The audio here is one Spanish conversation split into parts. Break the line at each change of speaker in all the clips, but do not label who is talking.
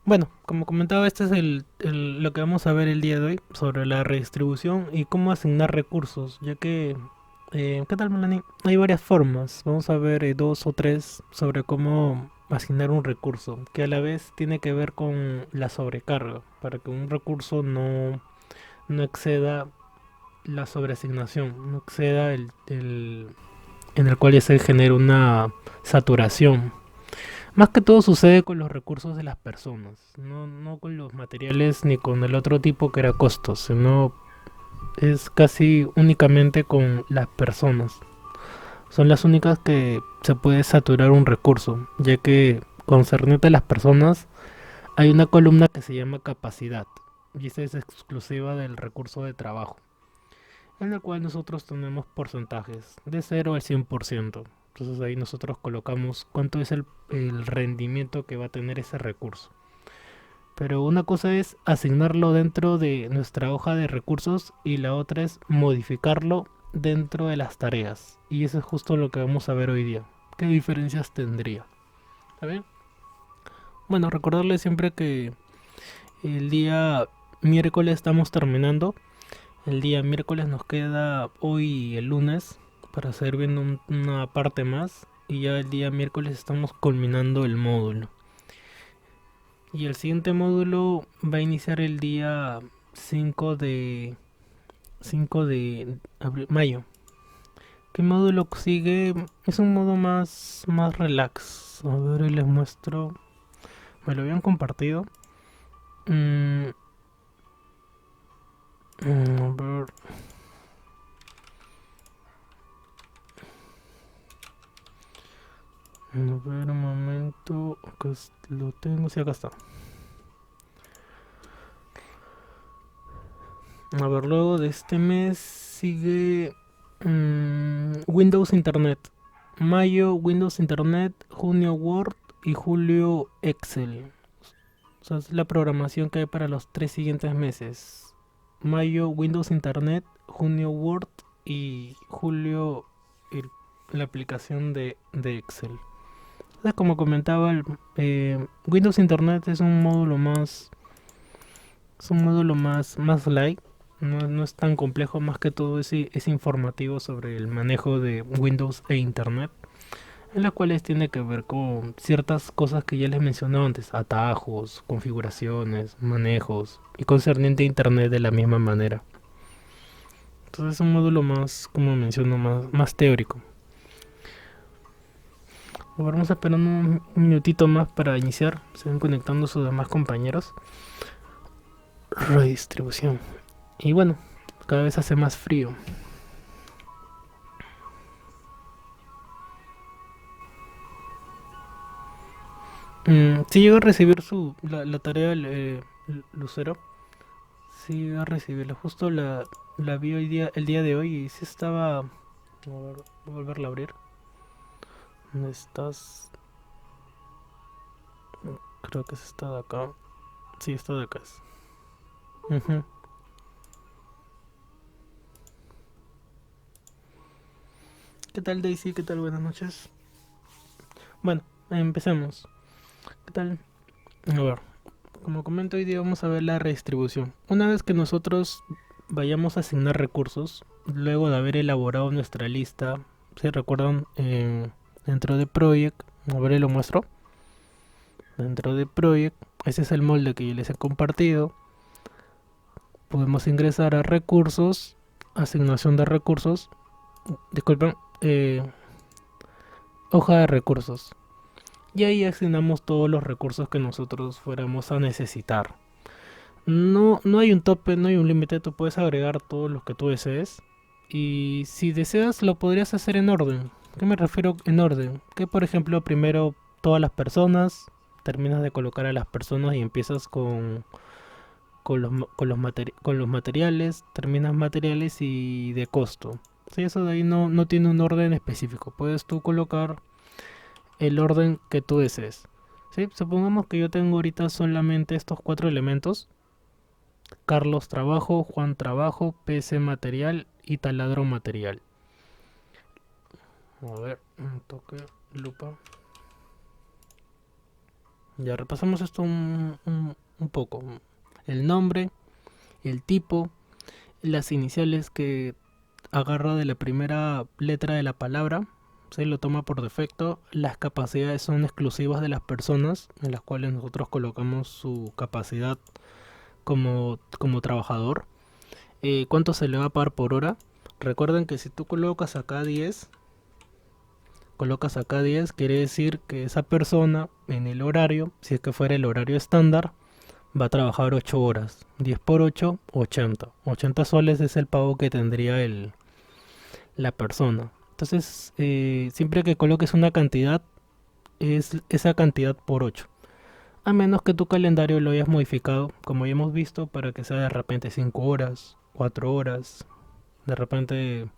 Bueno, como comentaba, este es lo que vamos a ver el día de hoy sobre la redistribución y cómo asignar recursos, ya que, ¿qué tal, Melanie? Hay varias formas. Vamos a ver dos o tres sobre cómo asignar un recurso, que a la vez tiene que ver con la sobrecarga, para que un recurso no exceda la sobreasignación, no exceda en el cual ya se genera una saturación. Más que todo sucede con los recursos de las personas, no con los materiales ni con el otro tipo que era costos, sino es casi únicamente con las personas. Son las únicas que se puede saturar un recurso, ya que concerniente a las personas hay una columna que se llama capacidad, y esta es exclusiva del recurso de trabajo, en el cual nosotros tenemos porcentajes de 0 al 100%. Entonces ahí nosotros colocamos cuánto es el rendimiento que va a tener ese recurso. Pero una cosa es asignarlo dentro de nuestra hoja de recursos y la otra es modificarlo dentro de las tareas. Y eso es justo lo que vamos a ver hoy día. ¿Qué diferencias tendría? ¿Está bien? Bueno, recordarles siempre que el día miércoles estamos terminando. El día miércoles nos queda hoy y el lunes para seguir viendo una parte más. Y ya el día miércoles estamos culminando el módulo. Y el siguiente módulo va a iniciar el día 5 de 5 de mayo. ¿Qué módulo sigue? Es un modo más relax. A ver, les muestro. Me lo habían compartido. Mm, a ver. A ver, un momento. Acá lo tengo. Sí, acá está. A ver, luego de este mes sigue Windows Internet. Mayo Windows Internet, junio Word y julio Excel. O sea, es la programación que hay para los 3 siguientes meses. Mayo Windows Internet, junio Word y julio el- la aplicación de Excel. Entonces, como comentaba, Windows Internet es un módulo más light. No es tan complejo, más que todo es informativo sobre el manejo de Windows e Internet, en las cuales tiene que ver con ciertas cosas que ya les mencioné antes, atajos, configuraciones, manejos y concerniente a Internet de la misma manera. Entonces es un módulo más, como menciono, más teórico. Vamos a esperar un minutito más para iniciar. Se van conectando sus demás compañeros. Redistribución. Y bueno, cada vez hace más frío. Si llega a recibir la tarea Lucero. Sí, llega a recibirla. Justo la vi el día de hoy y sí estaba. A ver, voy a volverla a abrir. ¿Dónde estás? Creo que es esta de acá. Sí, esta de acá es. Ujú. ¿Qué tal, Daisy? ¿Qué tal? Buenas noches. Bueno, empecemos. ¿Qué tal? A ver, como comento hoy día vamos a ver la redistribución. Una vez que nosotros vayamos a asignar recursos, luego de haber elaborado nuestra lista, si recuerdan, dentro de Project, a ver, lo muestro. Dentro de Project, ese es el molde que yo les he compartido. Podemos ingresar a recursos, asignación de recursos, disculpen, hoja de recursos. Y ahí asignamos todos los recursos que nosotros fuéramos a necesitar. No hay un tope, no hay un límite, tú puedes agregar todos los que tú desees. Y si deseas, lo podrías hacer en orden. ¿Qué me refiero en orden? Que por ejemplo, primero todas las personas, terminas de colocar a las personas y empiezas con los materiales, terminas materiales y de costo. Sí, eso de ahí no tiene un orden específico. Puedes tú colocar el orden que tú desees. ¿Sí? Supongamos que yo tengo ahorita solamente estos cuatro elementos. Carlos Trabajo, Juan Trabajo, PC Material y Taladro Material. A ver, un toque, lupa. Ya repasamos esto un poco. El nombre, el tipo, las iniciales que agarra de la primera letra de la palabra, se lo toma por defecto. Las capacidades son exclusivas de las personas, en las cuales nosotros colocamos su capacidad como trabajador. ¿Cuánto se le va a pagar por hora? Recuerden que si tú colocas acá 10, quiere decir que esa persona en el horario, si es que fuera el horario estándar, va a trabajar 8 horas. 10 por 8, 80. 80 soles es el pago que tendría la persona. Entonces, siempre que coloques una cantidad, es esa cantidad por 8. A menos que tu calendario lo hayas modificado, como ya hemos visto, para que sea de repente 5 horas, 4 horas, de repente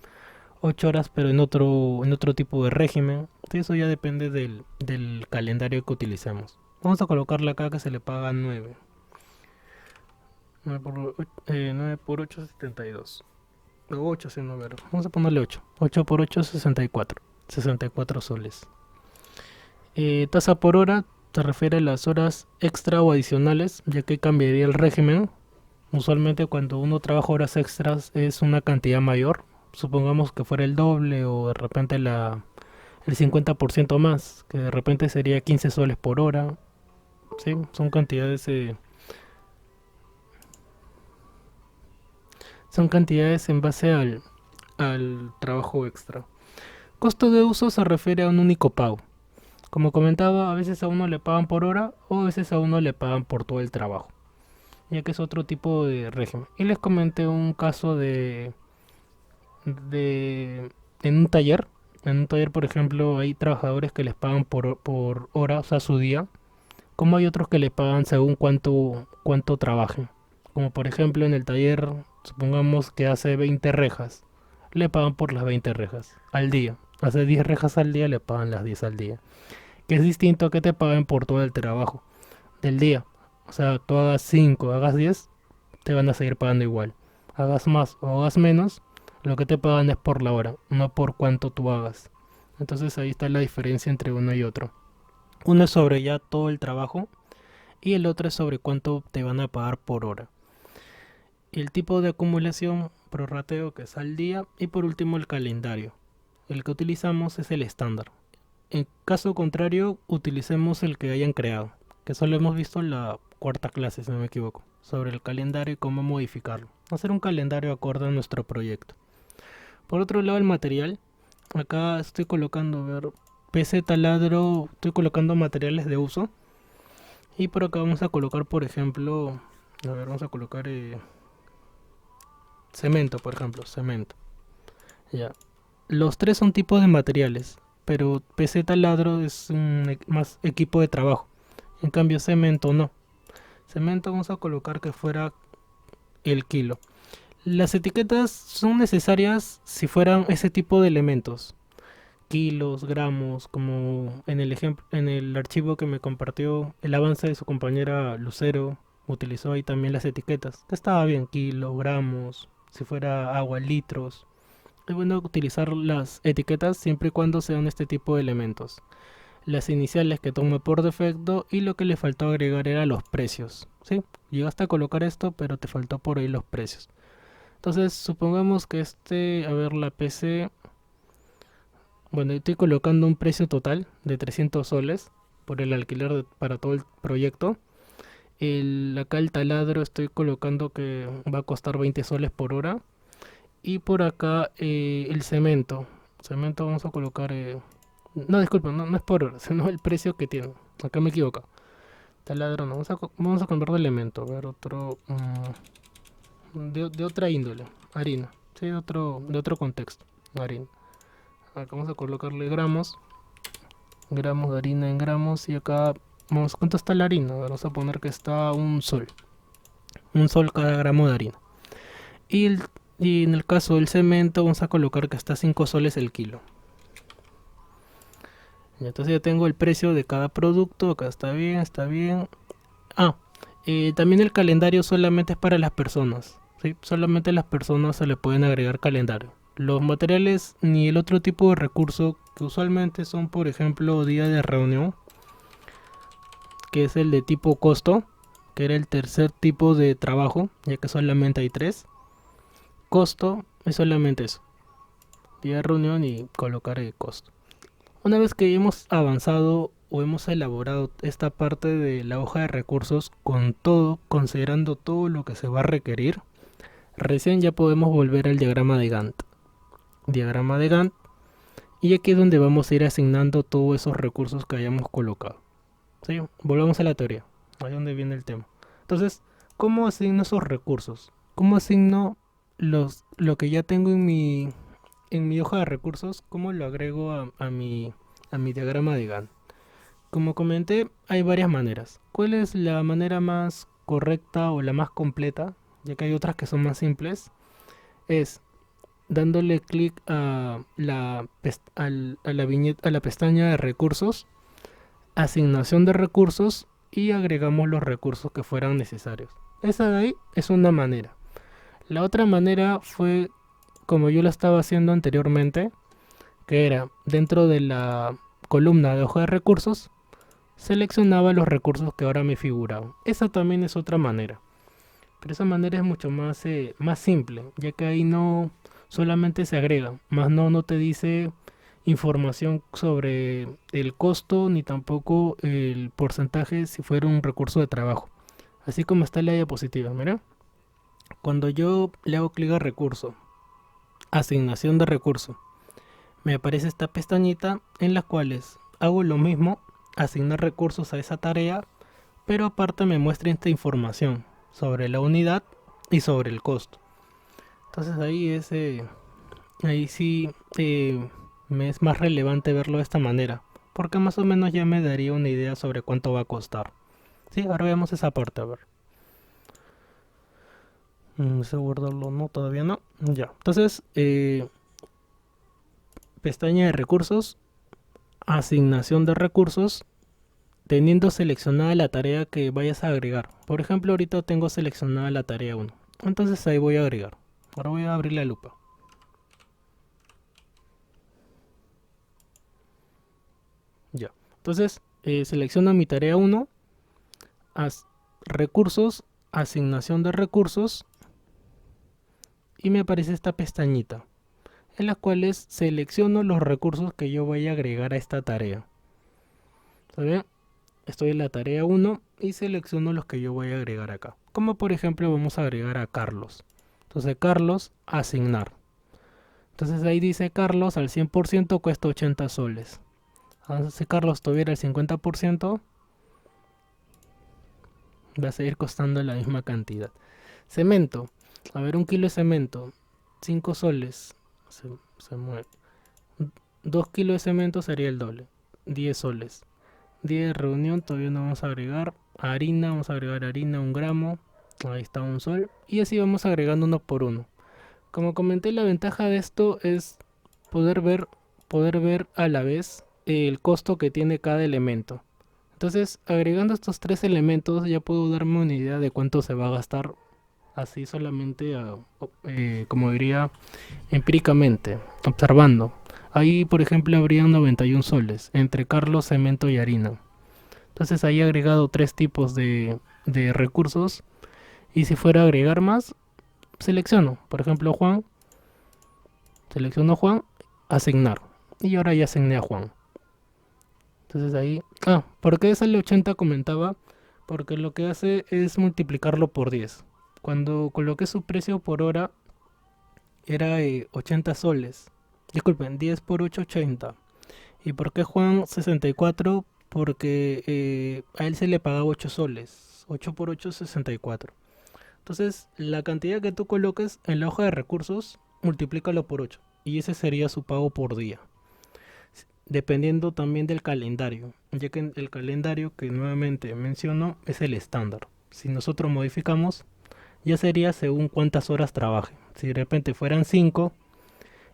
8 horas, pero en otro tipo de régimen. Eso ya depende del calendario que utilicemos. Vamos a colocarle acá que se le paga 9. 9 por 8, 72. O 8, si no, ver. Vamos a ponerle 8. 8 por 8, 64. 64 soles. Tasa por hora se refiere a las horas extra o adicionales, ya que cambiaría el régimen. Usualmente cuando uno trabaja horas extras es una cantidad mayor. Supongamos que fuera el doble o de repente el 50% más, que de repente sería 15 soles por hora. ¿Sí? Son cantidades en base al trabajo extra. Costo de uso se refiere a un único pago. Como comentaba, a veces a uno le pagan por hora o a veces a uno le pagan por todo el trabajo, ya que es otro tipo de régimen. Y les comenté un caso de en un taller. En un taller, por ejemplo, hay trabajadores que les pagan por hora, o sea, su día, como hay otros que les pagan según cuánto trabajen. Como por ejemplo en el taller, supongamos que hace 20 rejas, le pagan por las 20 rejas al día. Hace 10 rejas al día, le pagan las 10 al día. Que es distinto a que te paguen por todo el trabajo del día. O sea, tú hagas 5, hagas 10, te van a seguir pagando igual. Hagas más o hagas menos, lo que te pagan es por la hora, no por cuánto tú hagas. Entonces ahí está la diferencia entre uno y otro. Uno es sobre ya todo el trabajo y el otro es sobre cuánto te van a pagar por hora. El tipo de acumulación, prorrateo, que es al día, y por último el calendario. El que utilizamos es el estándar. En caso contrario, utilicemos el que hayan creado, que solo hemos visto en la cuarta clase, si no me equivoco, sobre el calendario y cómo modificarlo. Hacer un calendario acorde a nuestro proyecto. Por otro lado, el material. Acá estoy colocando, a ver, PC taladro, estoy colocando materiales de uso. Y por acá vamos a colocar, por ejemplo, a ver, vamos a colocar cemento, por ejemplo, cemento. Ya. Los tres son tipos de materiales, pero PC taladro es más equipo de trabajo. En cambio, cemento no. Cemento vamos a colocar que fuera el kilo. Las etiquetas son necesarias si fueran ese tipo de elementos. Kilos, gramos, como en el ejemplo, en el archivo que me compartió el avance de su compañera Lucero, utilizó ahí también las etiquetas. Estaba bien, kilos, gramos, si fuera agua, litros. Es bueno utilizar las etiquetas siempre y cuando sean este tipo de elementos. Las iniciales que toma por defecto y lo que le faltó agregar era los precios. ¿Sí? Llegaste a colocar esto, pero te faltó por ahí los precios. Entonces, supongamos que a ver, la PC, bueno, estoy colocando un precio total de 300 soles por el alquiler para todo el proyecto. Acá el taladro estoy colocando que va a costar 20 soles por hora. Y por acá el cemento. Cemento vamos a colocar... no, disculpa, no es por hora, sino el precio que tiene. Acá me equivoco. Taladro no, vamos a cambiar de elemento. A ver, otro... de otra índole. Harina. Sí, de otro contexto. Harina. Acá vamos a colocarle gramos. Gramos de harina en gramos. Y acá... ¿cuánto está la harina? Vamos a poner que está un sol. Un sol cada gramo de harina. Y, y en el caso del cemento vamos a colocar que está 5 soles el kilo. Y entonces ya tengo el precio de cada producto. Acá está bien, está bien. También el calendario solamente es para las personas. ¿Sí? Solamente a las personas se le pueden agregar calendario. Los materiales ni el otro tipo de recurso que usualmente son, por ejemplo, día de reunión, que es el de tipo costo, que era el tercer tipo de trabajo, ya que solamente hay tres. Costo es solamente eso. Día reunión y colocar el costo. Una vez que hemos avanzado o hemos elaborado esta parte de la hoja de recursos con todo, considerando todo lo que se va a requerir, recién ya podemos volver al diagrama de Gantt. Diagrama de Gantt. Y aquí es donde vamos a ir asignando todos esos recursos que hayamos colocado. ¿Sí? Volvamos a la teoría. Ahí es donde viene el tema. Entonces, ¿cómo asigno esos recursos? ¿Cómo asigno lo que ya tengo en mi hoja de recursos? ¿Cómo lo agrego a mi diagrama de Gantt? Como comenté, hay varias maneras. ¿Cuál es la manera más correcta o la más completa? Ya que hay otras que son más simples. Es dándole clic a a la pestaña de recursos, asignación de recursos y agregamos los recursos que fueran necesarios. Esa de ahí es una manera. La otra manera fue como yo lo estaba haciendo anteriormente, que era dentro de la columna de hoja de recursos, seleccionaba los recursos que ahora me figuraban. Esa también es otra manera. Pero esa manera es mucho más simple, ya que ahí no solamente se agrega, más no te dice información sobre el costo ni tampoco el porcentaje si fuera un recurso de trabajo. Así como está en la diapositiva, mira. Cuando yo le hago clic a recurso, asignación de recurso, me aparece esta pestañita en las cuales hago lo mismo, asignar recursos a esa tarea, pero aparte me muestra esta información sobre la unidad y sobre el costo. Entonces ahí sí me es más relevante verlo de esta manera, porque más o menos ya me daría una idea sobre cuánto va a costar. Sí, ahora veamos esa parte, a ver. ¿Se guardarlo? No, todavía no. Ya, entonces, pestaña de recursos, asignación de recursos, teniendo seleccionada la tarea que vayas a agregar. Por ejemplo, ahorita tengo seleccionada la tarea 1. Entonces ahí voy a agregar. Ahora voy a abrir la lupa. Ya. Entonces, selecciono mi tarea 1, recursos, asignación de recursos, y me aparece esta pestañita, en las cuales selecciono los recursos que yo voy a agregar a esta tarea. ¿Saben? Estoy en la tarea 1 y selecciono los que yo voy a agregar acá. Como por ejemplo vamos a agregar a Carlos. Entonces Carlos, asignar. Entonces ahí dice Carlos al 100% cuesta 80 soles. Entonces, si Carlos tuviera el 50%, va a seguir costando la misma cantidad. Cemento. A ver, un kilo de cemento, 5 soles. Se mueve. 2 kilos de cemento sería el doble, 10 soles. Día de reunión, todavía no vamos a agregar. Harina, vamos a agregar harina, 1 gramo. Ahí está, 1 sol. Y así vamos agregando uno por uno. Como comenté, la ventaja de esto es poder ver a la vez el costo que tiene cada elemento. Entonces, agregando estos 3 elementos ya puedo darme una idea de cuánto se va a gastar. Así solamente, como diría, empíricamente, observando. Ahí, por ejemplo, habrían 91 soles entre Carlos, cemento y harina. Entonces ahí he agregado 3 tipos de recursos. Y si fuera a agregar más, selecciono. Por ejemplo, Juan. Selecciono Juan, asignar. Y ahora ya asigné a Juan. Entonces ahí... ¿por qué sale 80? Comentaba. Porque lo que hace es multiplicarlo por 10. Cuando coloqué su precio por hora, era 80 soles. Disculpen, 10 por 8, 80. ¿Y por qué Juan 64? Porque a él se le pagaba 8 soles. 8 por 8, 64. Entonces, la cantidad que tú coloques en la hoja de recursos, multiplícalo por 8. Y ese sería su pago por día. Dependiendo también del calendario. Ya que el calendario que nuevamente menciono es el estándar. Si nosotros modificamos, ya sería según cuántas horas trabaje. Si de repente fueran 5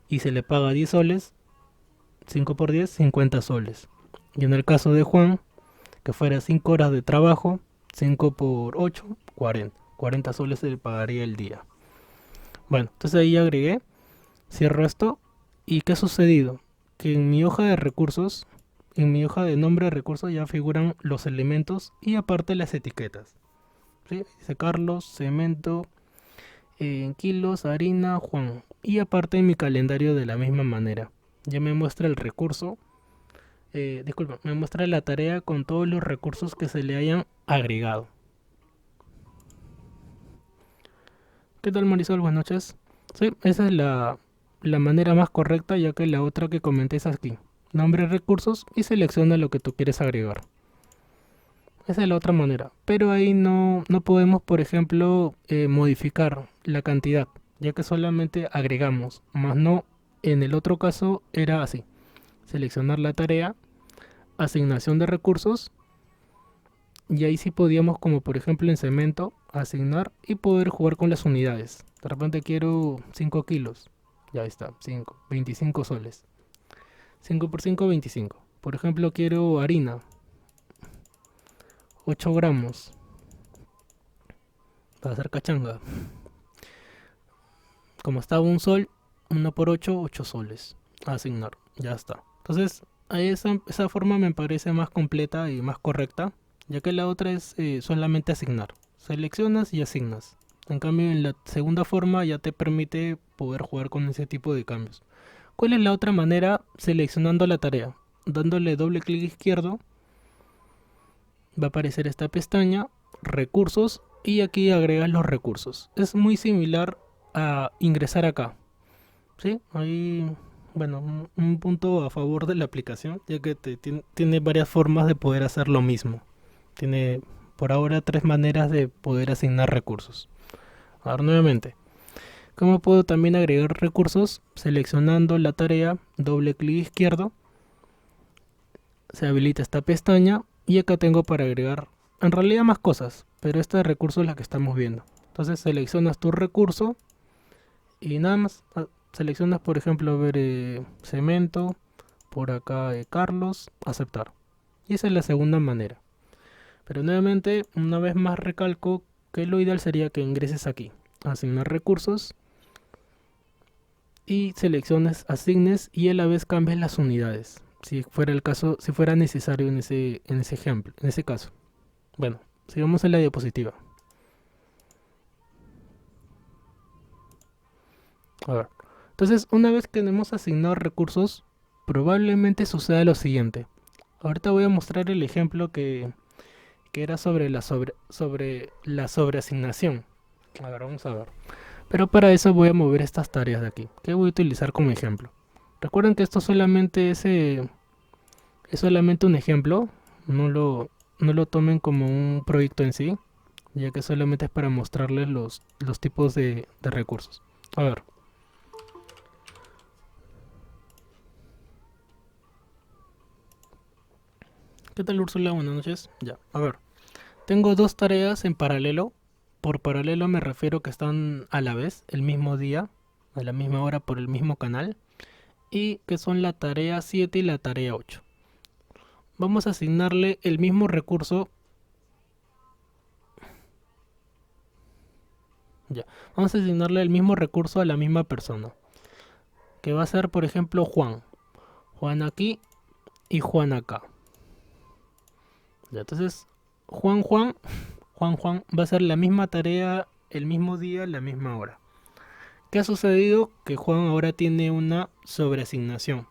y se le paga 10 soles, 5 por 10, 50 soles. Y en el caso de Juan, que fuera 5 horas de trabajo, 5 por 8, 40. 40 soles se le pagaría el día. Bueno, entonces ahí ya agregué, cierro esto. ¿Y qué ha sucedido? Que en mi hoja de recursos, en mi hoja de nombre de recursos ya figuran los elementos y aparte las etiquetas. ¿Sí? Dice Carlos, cemento, en kilos, harina, Juan. Y aparte en mi calendario de la misma manera. Ya me muestra el recurso, disculpa, me muestra la tarea con todos los recursos que se le hayan agregado. ¿Qué tal, Marisol? Buenas noches. Sí, esa es la manera más correcta, ya que la otra que comenté es aquí. Nombre recursos y selecciona lo que tú quieres agregar. Esa es la otra manera. Pero ahí no podemos, por ejemplo, modificar la cantidad, ya que solamente agregamos. Más no, en el otro caso era así. Seleccionar la tarea, asignación de recursos, y ahí sí podíamos, como por ejemplo en cemento, asignar y poder jugar con las unidades. De repente quiero 5 kilos. Ya está, 5, 25 soles. 5 por 5, 25. Por ejemplo, quiero harina, 8 gramos. Para hacer cachanga. Como estaba un sol, 1 por 8, 8 soles. A asignar, ya está. Entonces, esa forma me parece más completa y más correcta, ya que la otra es solamente asignar. Seleccionas y asignas. En cambio, en la segunda forma ya te permite poder jugar con ese tipo de cambios. ¿Cuál es la otra manera? Seleccionando la tarea. Dándole doble clic izquierdo, va a aparecer esta pestaña, recursos, y aquí agregas los recursos. Es muy similar a ingresar acá. ¿Sí? Ahí, bueno, un punto a favor de la aplicación, ya que tiene varias formas de poder hacer lo mismo. Tiene por ahora 3 maneras de poder asignar recursos. Ahora nuevamente, ¿cómo puedo también agregar recursos? Seleccionando la tarea, doble clic izquierdo, se habilita esta pestaña y acá tengo para agregar en realidad más cosas, pero este recurso es la que estamos viendo. Entonces seleccionas tu recurso y nada más. Seleccionas, por ejemplo, ver cemento, por acá Carlos, aceptar. Y esa es la segunda manera. Pero nuevamente, una vez más recalco que lo ideal sería que ingreses aquí, asignar recursos, y selecciones, asignes y a la vez cambies las unidades. Si fuera el caso, si fuera necesario en ese ejemplo, en ese caso. Bueno, sigamos en la diapositiva. A ver. Entonces, una vez que hemos asignado recursos, probablemente suceda lo siguiente. Ahorita voy a mostrar el ejemplo que era sobre la sobreasignación. A ver, vamos a ver. Pero para eso voy a mover estas tareas de aquí, que voy a utilizar como ejemplo. Recuerden que esto solamente es solamente un ejemplo, no lo tomen como un proyecto en sí, ya que solamente es para mostrarles los tipos de recursos. A ver. ¿Qué tal, Úrsula? Buenas noches. Ya, a ver. Tengo 2 tareas en paralelo. Por paralelo me refiero que están a la vez, el mismo día, a la misma hora por el mismo canal. Y que son la tarea 7 y la tarea 8. Vamos a asignarle el mismo recurso. Ya, vamos a asignarle el mismo recurso a la misma persona. Que va a ser, por ejemplo, Juan. Juan aquí y Juan acá. Ya, entonces, Juan va a ser la misma tarea, el mismo día, la misma hora. ¿Qué ha sucedido? Que Juan ahora tiene una sobreasignación.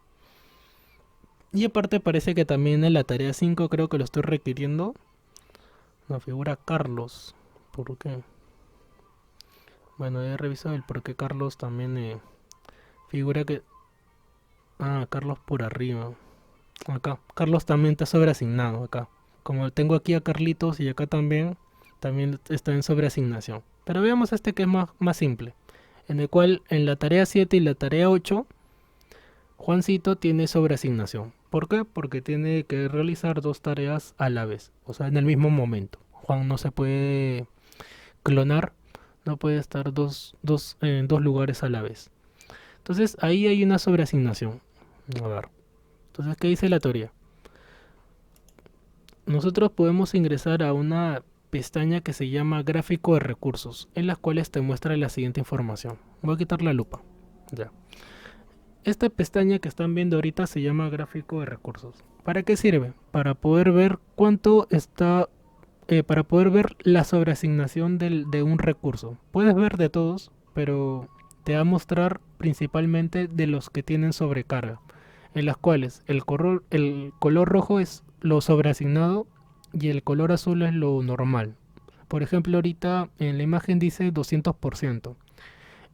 Y aparte parece que también en la tarea 5 creo que lo estoy requiriendo. No figura Carlos. ¿Por qué? Bueno, he revisado el por qué Carlos también figura que... Ah, Carlos por arriba. Acá. Carlos también está sobreasignado acá. Como tengo aquí a Carlitos y acá también está en sobreasignación. Pero veamos este que es más simple. En el cual en la tarea 7 y la tarea 8, Juancito tiene sobreasignación. ¿Por qué? Porque tiene que realizar 2 tareas a la vez. O sea, en el mismo momento. Juan no se puede clonar. No puede estar en 2 lugares a la vez. Entonces ahí hay una sobreasignación. A ver. Entonces, ¿qué dice la teoría? Nosotros podemos ingresar a una pestaña que se llama gráfico de recursos, en las cuales te muestra la siguiente información. Voy a quitar la lupa. Ya. Esta pestaña que están viendo ahorita se llama gráfico de recursos. ¿Para qué sirve? Para poder ver cuánto está, para poder ver la sobreasignación de un recurso. Puedes ver de todos, pero te va a mostrar principalmente de los que tienen sobrecarga, en las cuales el color rojo es lo sobreasignado y el color azul es lo normal. Por ejemplo, ahorita en la imagen dice 200%,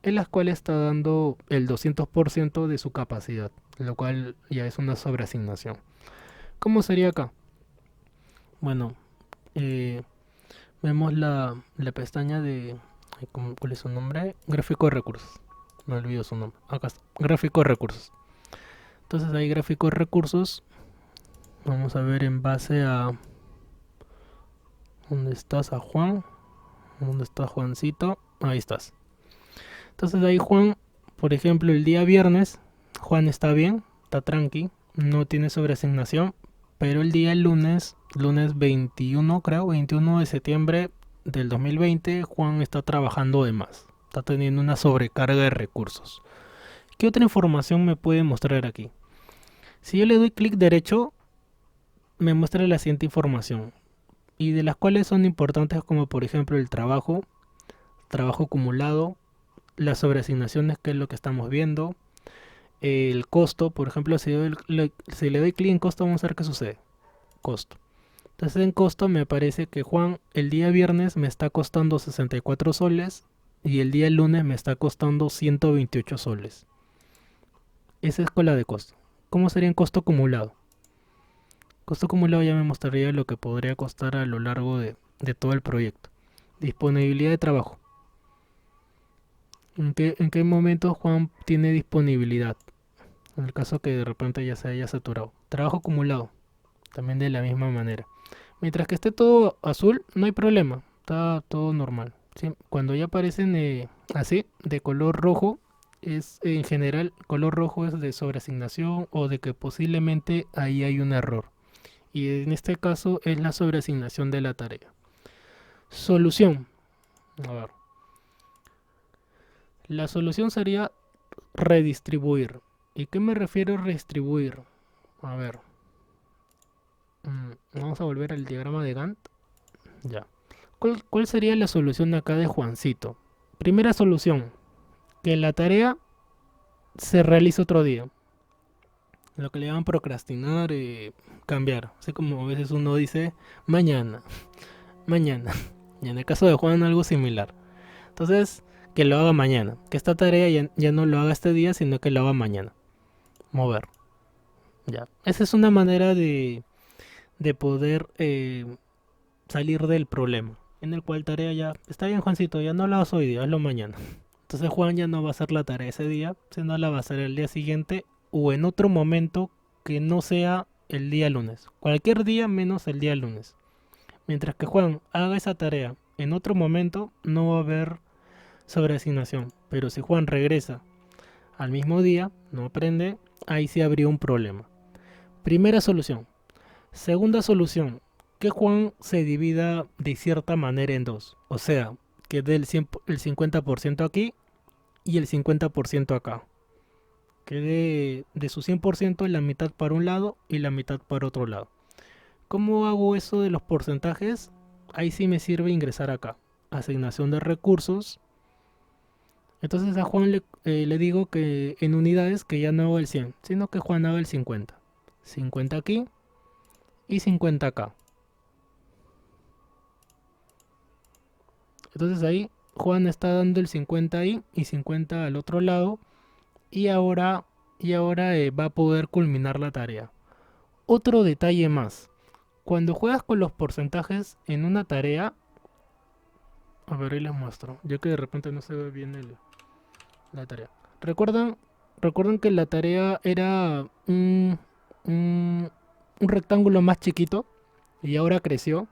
en las cuales está dando el 200% de su capacidad, lo cual ya es una sobreasignación. ¿Cómo sería acá? Bueno, eh, vemos la pestaña de... ¿Cuál es su nombre? Gráfico de recursos. Me olvido su nombre. Acá está. Gráfico de recursos. Entonces hay gráfico de recursos. Vamos a ver en base a... ¿Dónde estás? A Juan. ¿Dónde está Juancito? Ahí estás. Entonces ahí Juan, por ejemplo, el día viernes, Juan está bien, está tranqui, no tiene sobreasignación, pero el día lunes, lunes 21 creo, 21 de septiembre del 2020, Juan está trabajando de más, está teniendo una sobrecarga de recursos. ¿Qué otra información me puede mostrar aquí? Si yo le doy clic derecho, me muestra la siguiente información, y de las cuales son importantes como por ejemplo el trabajo, trabajo acumulado, las sobreasignaciones, que es lo que estamos viendo, el costo, por ejemplo, si le doy clic en costo, vamos a ver qué sucede. Costo. Entonces en costo me parece que Juan el día viernes me está costando 64 soles y el día lunes me está costando 128 soles. Esa es con la de costo. ¿Cómo sería en costo acumulado? Costo acumulado ya me mostraría lo que podría costar a lo largo de todo el proyecto. Disponibilidad de trabajo. ¿En qué momento Juan tiene disponibilidad? En el caso que de repente ya se haya saturado. Trabajo acumulado, también de la misma manera. Mientras que esté todo azul, no hay problema, está todo normal. ¿Sí? Cuando ya aparecen así, de color rojo, es en general, color rojo es de sobreasignación o de que posiblemente ahí hay un error. Y en este caso es la sobreasignación de la tarea. Solución. A ver. La solución sería redistribuir. ¿Y qué me refiero a redistribuir? A ver. Vamos a volver al diagrama de Gantt. Ya. ¿Cuál sería la solución acá de Juancito? Primera solución. Que la tarea se realice otro día. Lo que le llaman procrastinar, cambiar. Así como a veces uno dice mañana. Mañana. Y en el caso de Juan algo similar. Entonces, que lo haga mañana. Que esta tarea ya no lo haga este día, sino que lo haga mañana. Mover. Ya. Esa es una manera de poder salir del problema. En el cual tarea ya, está bien Juancito, ya no la hagas hoy día, hazlo mañana. Entonces Juan ya no va a hacer la tarea ese día, sino la va a hacer el día siguiente o en otro momento que no sea el día lunes. Cualquier día menos el día lunes. Mientras que Juan haga esa tarea en otro momento, no va a haber sobreasignación. Pero si Juan regresa al mismo día, no aprende, ahí sí habría un problema. Primera solución. Segunda solución, que Juan se divida de cierta manera en dos. O sea, que dé el 50% aquí y el 50% acá. Que de su 100% la mitad para un lado y la mitad para otro lado. ¿Cómo hago eso de los porcentajes? Ahí sí me sirve ingresar acá. Asignación de recursos. Entonces a Juan le digo que en unidades que ya no hago el 100, sino que Juan haga el 50. 50 aquí y 50 acá. Entonces ahí Juan está dando el 50 ahí y 50 al otro lado. Y ahora va a poder culminar la tarea. Otro detalle más. Cuando juegas con los porcentajes en una tarea... A ver, ahí les muestro. Ya que de repente no se ve bien la tarea. ¿Recuerdan que la tarea era un rectángulo más chiquito? Y ahora creció.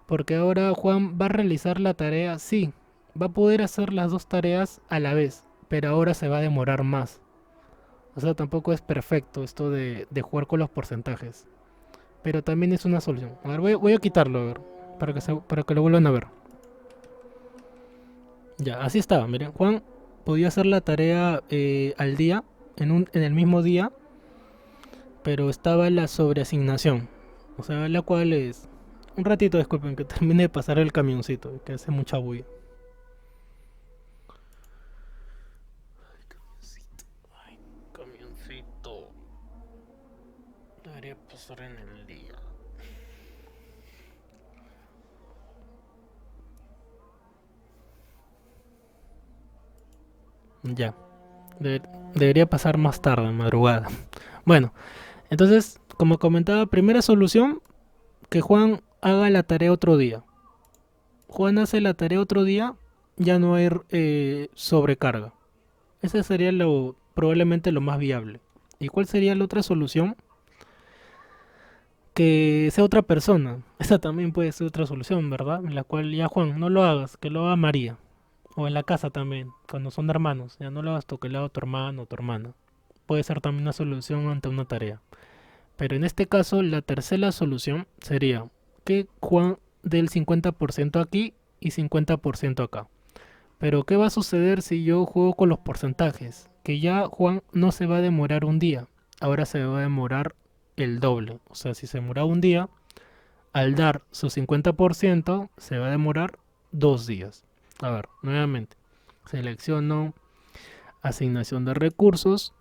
Porque ahora Juan va a realizar la tarea, sí, va a poder hacer las dos tareas a la vez, pero ahora se va a demorar más. O sea, tampoco es perfecto esto de jugar con los porcentajes. Pero también es una solución. A ver, voy a quitarlo, a ver, para que lo vuelvan a ver. Ya, así estaba, miren. Juan podía hacer la tarea al día, en el mismo día, pero estaba la sobreasignación. O sea, la cual es... Un ratito, disculpen, que termine de pasar el camioncito, que hace mucha bulla. Ay, camioncito. Debería pasar en el día. Ya. Debería pasar más tarde, madrugada. Bueno, entonces, como comentaba, primera solución, que Juan haga la tarea otro día. Juan hace la tarea otro día, ya no hay sobrecarga. Ese sería probablemente lo más viable. ¿Y cuál sería la otra solución? Que sea otra persona. Esa también puede ser otra solución, ¿verdad? En la cual ya Juan, no lo hagas, que lo haga María. O en la casa también, cuando son hermanos. Ya no lo hagas tú, que lo haga tu hermano o tu hermana. Puede ser también una solución ante una tarea. Pero en este caso, la tercera solución sería que Juan dé el 50% aquí y 50% acá. Pero ¿qué va a suceder si yo juego con los porcentajes? Que ya Juan no se va a demorar un día, ahora se va a demorar el doble. O sea, si se demora un día, al dar su 50% se va a demorar 2 días. A ver, nuevamente, selecciono asignación de recursos.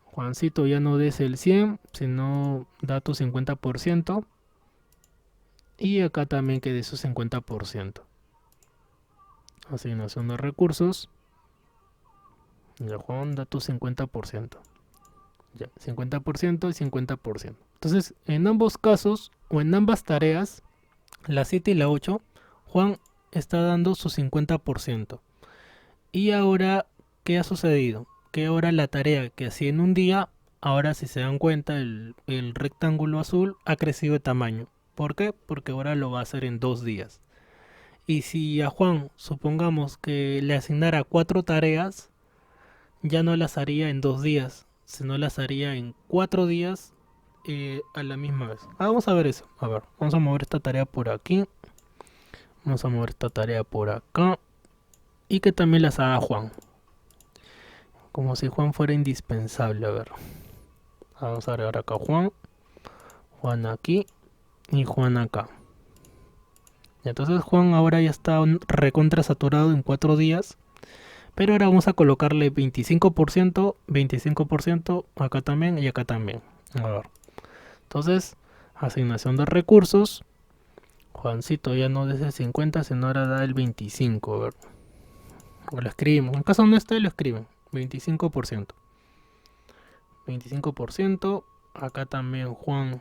Juancito, ya no des el 100, sino da tu 50%. Y acá también que dé su 50%. Asignación de recursos. Ya, Juan, da tu 50%. Ya, 50% y 50%. Entonces, en ambos casos, o en ambas tareas, la 7 y la 8, Juan está dando su 50%. Y ahora, ¿qué ha sucedido? Que ahora la tarea que hacía en un día, ahora si se dan cuenta, el rectángulo azul ha crecido de tamaño. ¿Por qué? Porque ahora lo va a hacer en 2 días. Y si a Juan, supongamos que le asignara 4 tareas, ya no las haría en 2 días, sino las haría en 4 días a la misma vez. Vamos a ver eso. A ver, vamos a mover esta tarea por aquí. Vamos a mover esta tarea por acá. Y que también las haga Juan. Como si Juan fuera indispensable. A ver. Vamos a agregar acá Juan. Juan aquí. Y Juan acá. Y entonces Juan ahora ya está recontra saturado en 4 días. Pero ahora vamos a colocarle 25%, 25% acá también y acá también. A ver. Entonces, asignación de recursos. Juancito ya no des el 50, sino ahora da el 25. A ver. O lo escribimos. En caso no esté, lo escriben. 25%. 25%. Acá también Juan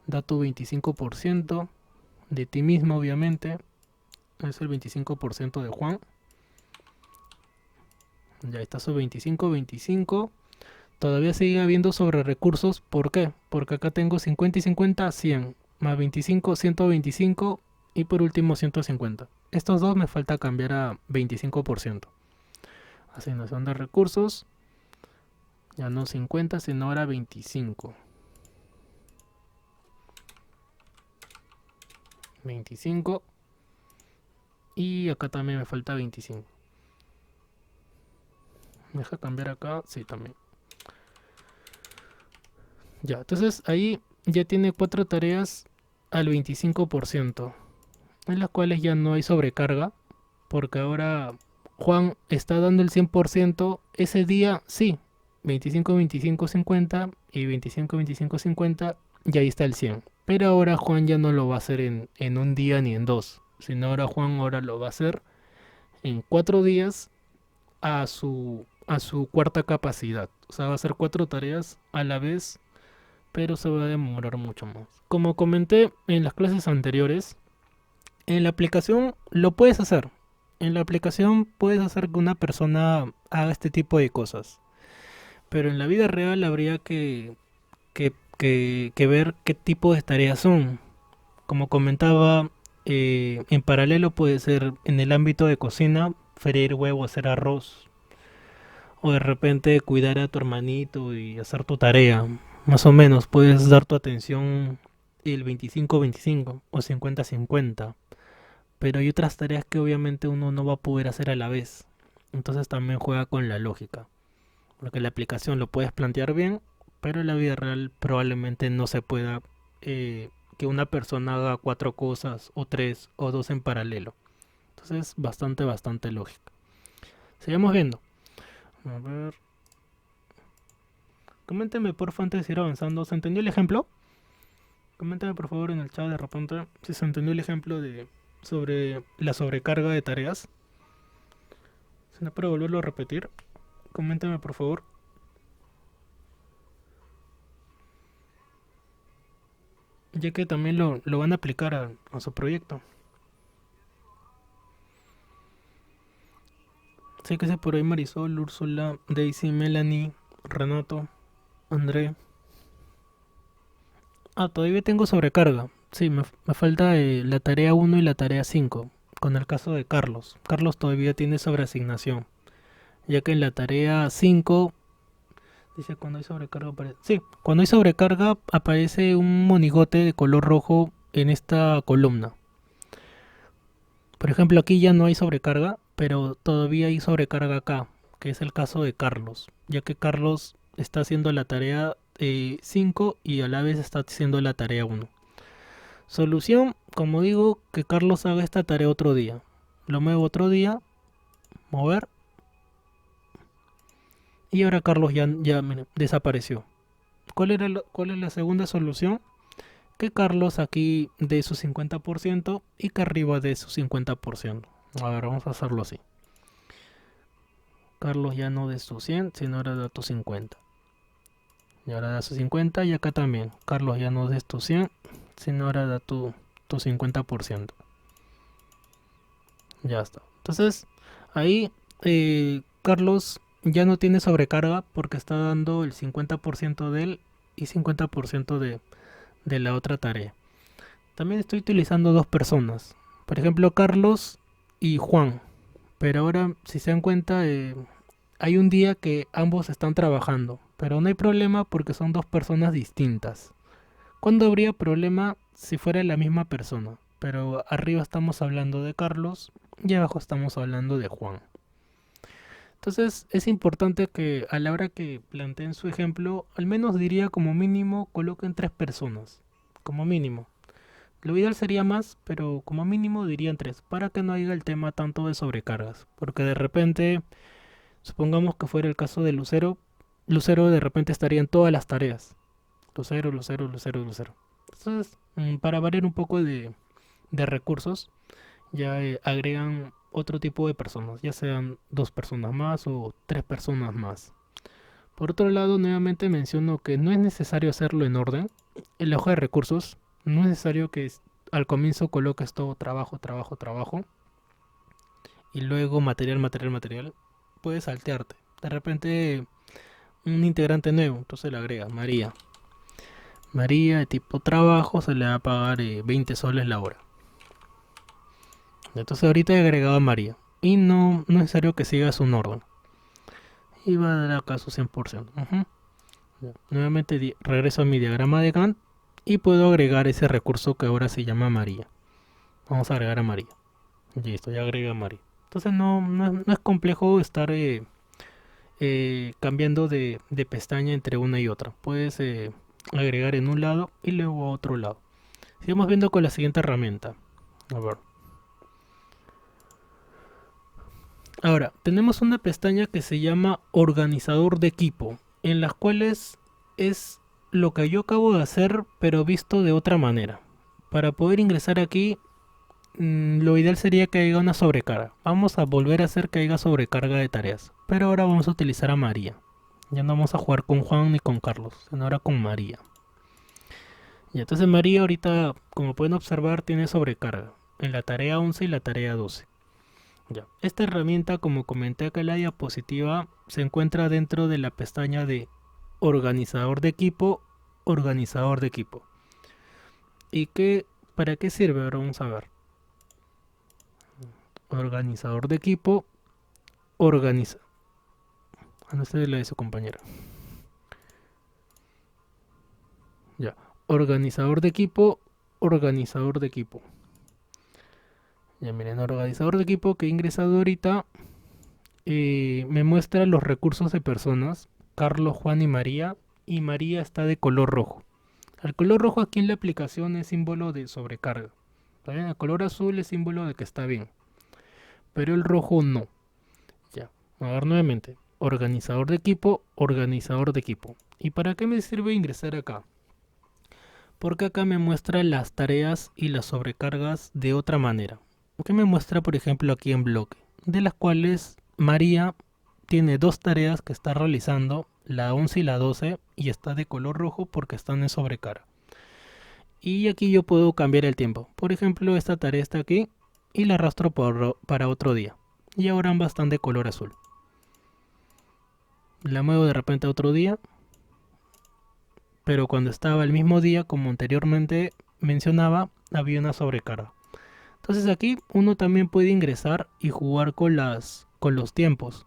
da tu 25%. De ti mismo, obviamente. Es el 25% de Juan. Ya está su 25, 25. Todavía sigue habiendo sobre recursos. ¿Por qué? Porque acá tengo 50 y 50, 100. Más 25, 125. Y por último 150. Estos dos me falta cambiar a 25%. Asignación de recursos. Ya no 50, sino ahora 25. 25. Y acá también me falta 25. ¿Me deja cambiar acá? Sí, también. Ya, entonces ahí ya tiene 4 tareas al 25%, en las cuales ya no hay sobrecarga, porque ahora Juan está dando el 100% ese día, sí, 25, 25, 50 y 25, 25, 50, y ahí está el 100. Pero ahora Juan ya no lo va a hacer en un día ni en dos, sino ahora Juan ahora lo va a hacer en 4 días a su cuarta capacidad. O sea, va a hacer 4 tareas a la vez, pero se va a demorar mucho más. Como comenté en las clases anteriores, en la aplicación lo puedes hacer. En la aplicación puedes hacer que una persona haga este tipo de cosas. Pero en la vida real habría que ver qué tipo de tareas son. Como comentaba, en paralelo puede ser en el ámbito de cocina, freír huevo, hacer arroz. O de repente cuidar a tu hermanito y hacer tu tarea. Más o menos, puedes dar tu atención el 25-25 o 50-50. Pero hay otras tareas que obviamente uno no va a poder hacer a la vez. Entonces también juega con la lógica. Porque la aplicación lo puedes plantear bien, pero en la vida real probablemente no se pueda que una persona haga cuatro cosas, o tres, o dos en paralelo. Entonces, bastante lógica. Sigamos viendo. A ver. Coménteme por favor antes de ir avanzando. ¿Se entendió el ejemplo? Coméntame por favor en el chat de repente si se entendió el ejemplo de sobre la sobrecarga de tareas. Si no, para volverlo a repetir, coméntame por favor. Ya que también lo van a aplicar a su proyecto. Sé que sé por ahí Marisol, Úrsula, Daisy, Melanie, Renato, André. Ah, todavía tengo sobrecarga. Sí, me falta la tarea uno y la tarea 5 con el caso de Carlos. Carlos todavía tiene sobreasignación, ya que en la tarea 5 dice cuando hay sobrecarga aparece... Sí, cuando hay sobrecarga aparece un monigote de color rojo en esta columna. Por ejemplo, aquí ya no hay sobrecarga, pero todavía hay sobrecarga acá, que es el caso de Carlos, ya que Carlos está haciendo la tarea 5 y a la vez está haciendo la tarea uno. Solución, como digo, que Carlos haga esta tarea otro día. Lo muevo otro día, mover, y ahora Carlos ya miren, desapareció. ¿Cuál es la segunda solución? Que Carlos aquí dé su 50% y que arriba dé su 50%. A ver, vamos a hacerlo así. Carlos ya no de su 100, sino ahora da tu 50. Y ahora da su 50 y acá también. Carlos ya no de tu 100, sino ahora da tu 50%. Ya está. Entonces, ahí Carlos ya no tiene sobrecarga porque está dando el 50% de él y 50% de la otra tarea. También estoy utilizando dos personas. Por ejemplo, Carlos y Juan. Pero ahora, si se dan cuenta, hay un día que ambos están trabajando. Pero no hay problema porque son dos personas distintas. ¿Cuándo habría problema si fuera la misma persona? Pero arriba estamos hablando de Carlos y abajo estamos hablando de Juan. Entonces es importante que a la hora que planteen su ejemplo, al menos diría como mínimo coloquen tres personas. Como mínimo. Lo ideal sería más, pero como mínimo dirían tres, para que no haya el tema tanto de sobrecargas. Porque de repente, supongamos que fuera el caso de Lucero, Lucero de repente estaría en todas las tareas. Lucero, Lucero, Lucero, Lucero. Entonces, para variar un poco de recursos, ya agregan otro tipo de personas, ya sean dos personas más o tres personas más. Por otro lado, nuevamente menciono que no es necesario hacerlo en orden. En la hoja de recursos, no es necesario que al comienzo coloques todo trabajo, trabajo, trabajo y luego material, material, material. Puedes saltearte. De repente, un integrante nuevo, entonces le agrega María. María de tipo trabajo se le va a pagar 20 soles la hora. Entonces ahorita he agregado a María. Y no es necesario que sigas un orden. Y va a dar acá su 100%. Nuevamente regreso a mi diagrama de Gantt y puedo agregar ese recurso que ahora se llama María. Vamos a agregar a María. Listo, ya agrega a María. Entonces no es complejo estar cambiando de pestaña entre una y otra. Puedes agregar en un lado y luego a otro lado. Sigamos viendo con la siguiente herramienta. A ver. Ahora, tenemos una pestaña que se llama organizador de equipo, en las cuales es lo que yo acabo de hacer, pero visto de otra manera. Para poder ingresar aquí, lo ideal sería que haya una sobrecarga. Vamos a volver a hacer que haya sobrecarga de tareas, pero ahora vamos a utilizar a María. Ya no vamos a jugar con Juan ni con Carlos, sino ahora con María. Y entonces María ahorita, como pueden observar, tiene sobrecarga en la tarea 11 y la tarea 12. Ya. Esta herramienta, como comenté acá en la diapositiva, se encuentra dentro de la pestaña de organizador de equipo, organizador de equipo. ¿Y para qué sirve? Ahora vamos a ver. Organizador de equipo, organiza. No sé la de su compañera. Ya. Organizador de equipo, organizador de equipo. Ya miren, organizador de equipo que he ingresado ahorita me muestra los recursos de personas, Carlos, Juan y María está de color rojo. El color rojo aquí en la aplicación es símbolo de sobrecarga. ¿Está bien? El color azul es símbolo de que está bien, pero el rojo no. Ya, a ver nuevamente. Organizador de equipo, organizador de equipo. ¿Y para qué me sirve ingresar acá? Porque acá me muestra las tareas y las sobrecargas de otra manera. Que me muestra, por ejemplo, aquí en bloque, de las cuales María tiene dos tareas que está realizando, la 11 y la 12, y está de color rojo porque están en sobrecarga. Y aquí yo puedo cambiar el tiempo. Por ejemplo, esta tarea está aquí y la arrastro para otro día. Y ahora ambas están de color azul. La muevo de repente a otro día, pero cuando estaba el mismo día, como anteriormente mencionaba, había una sobrecarga. Entonces aquí uno también puede ingresar y jugar con los tiempos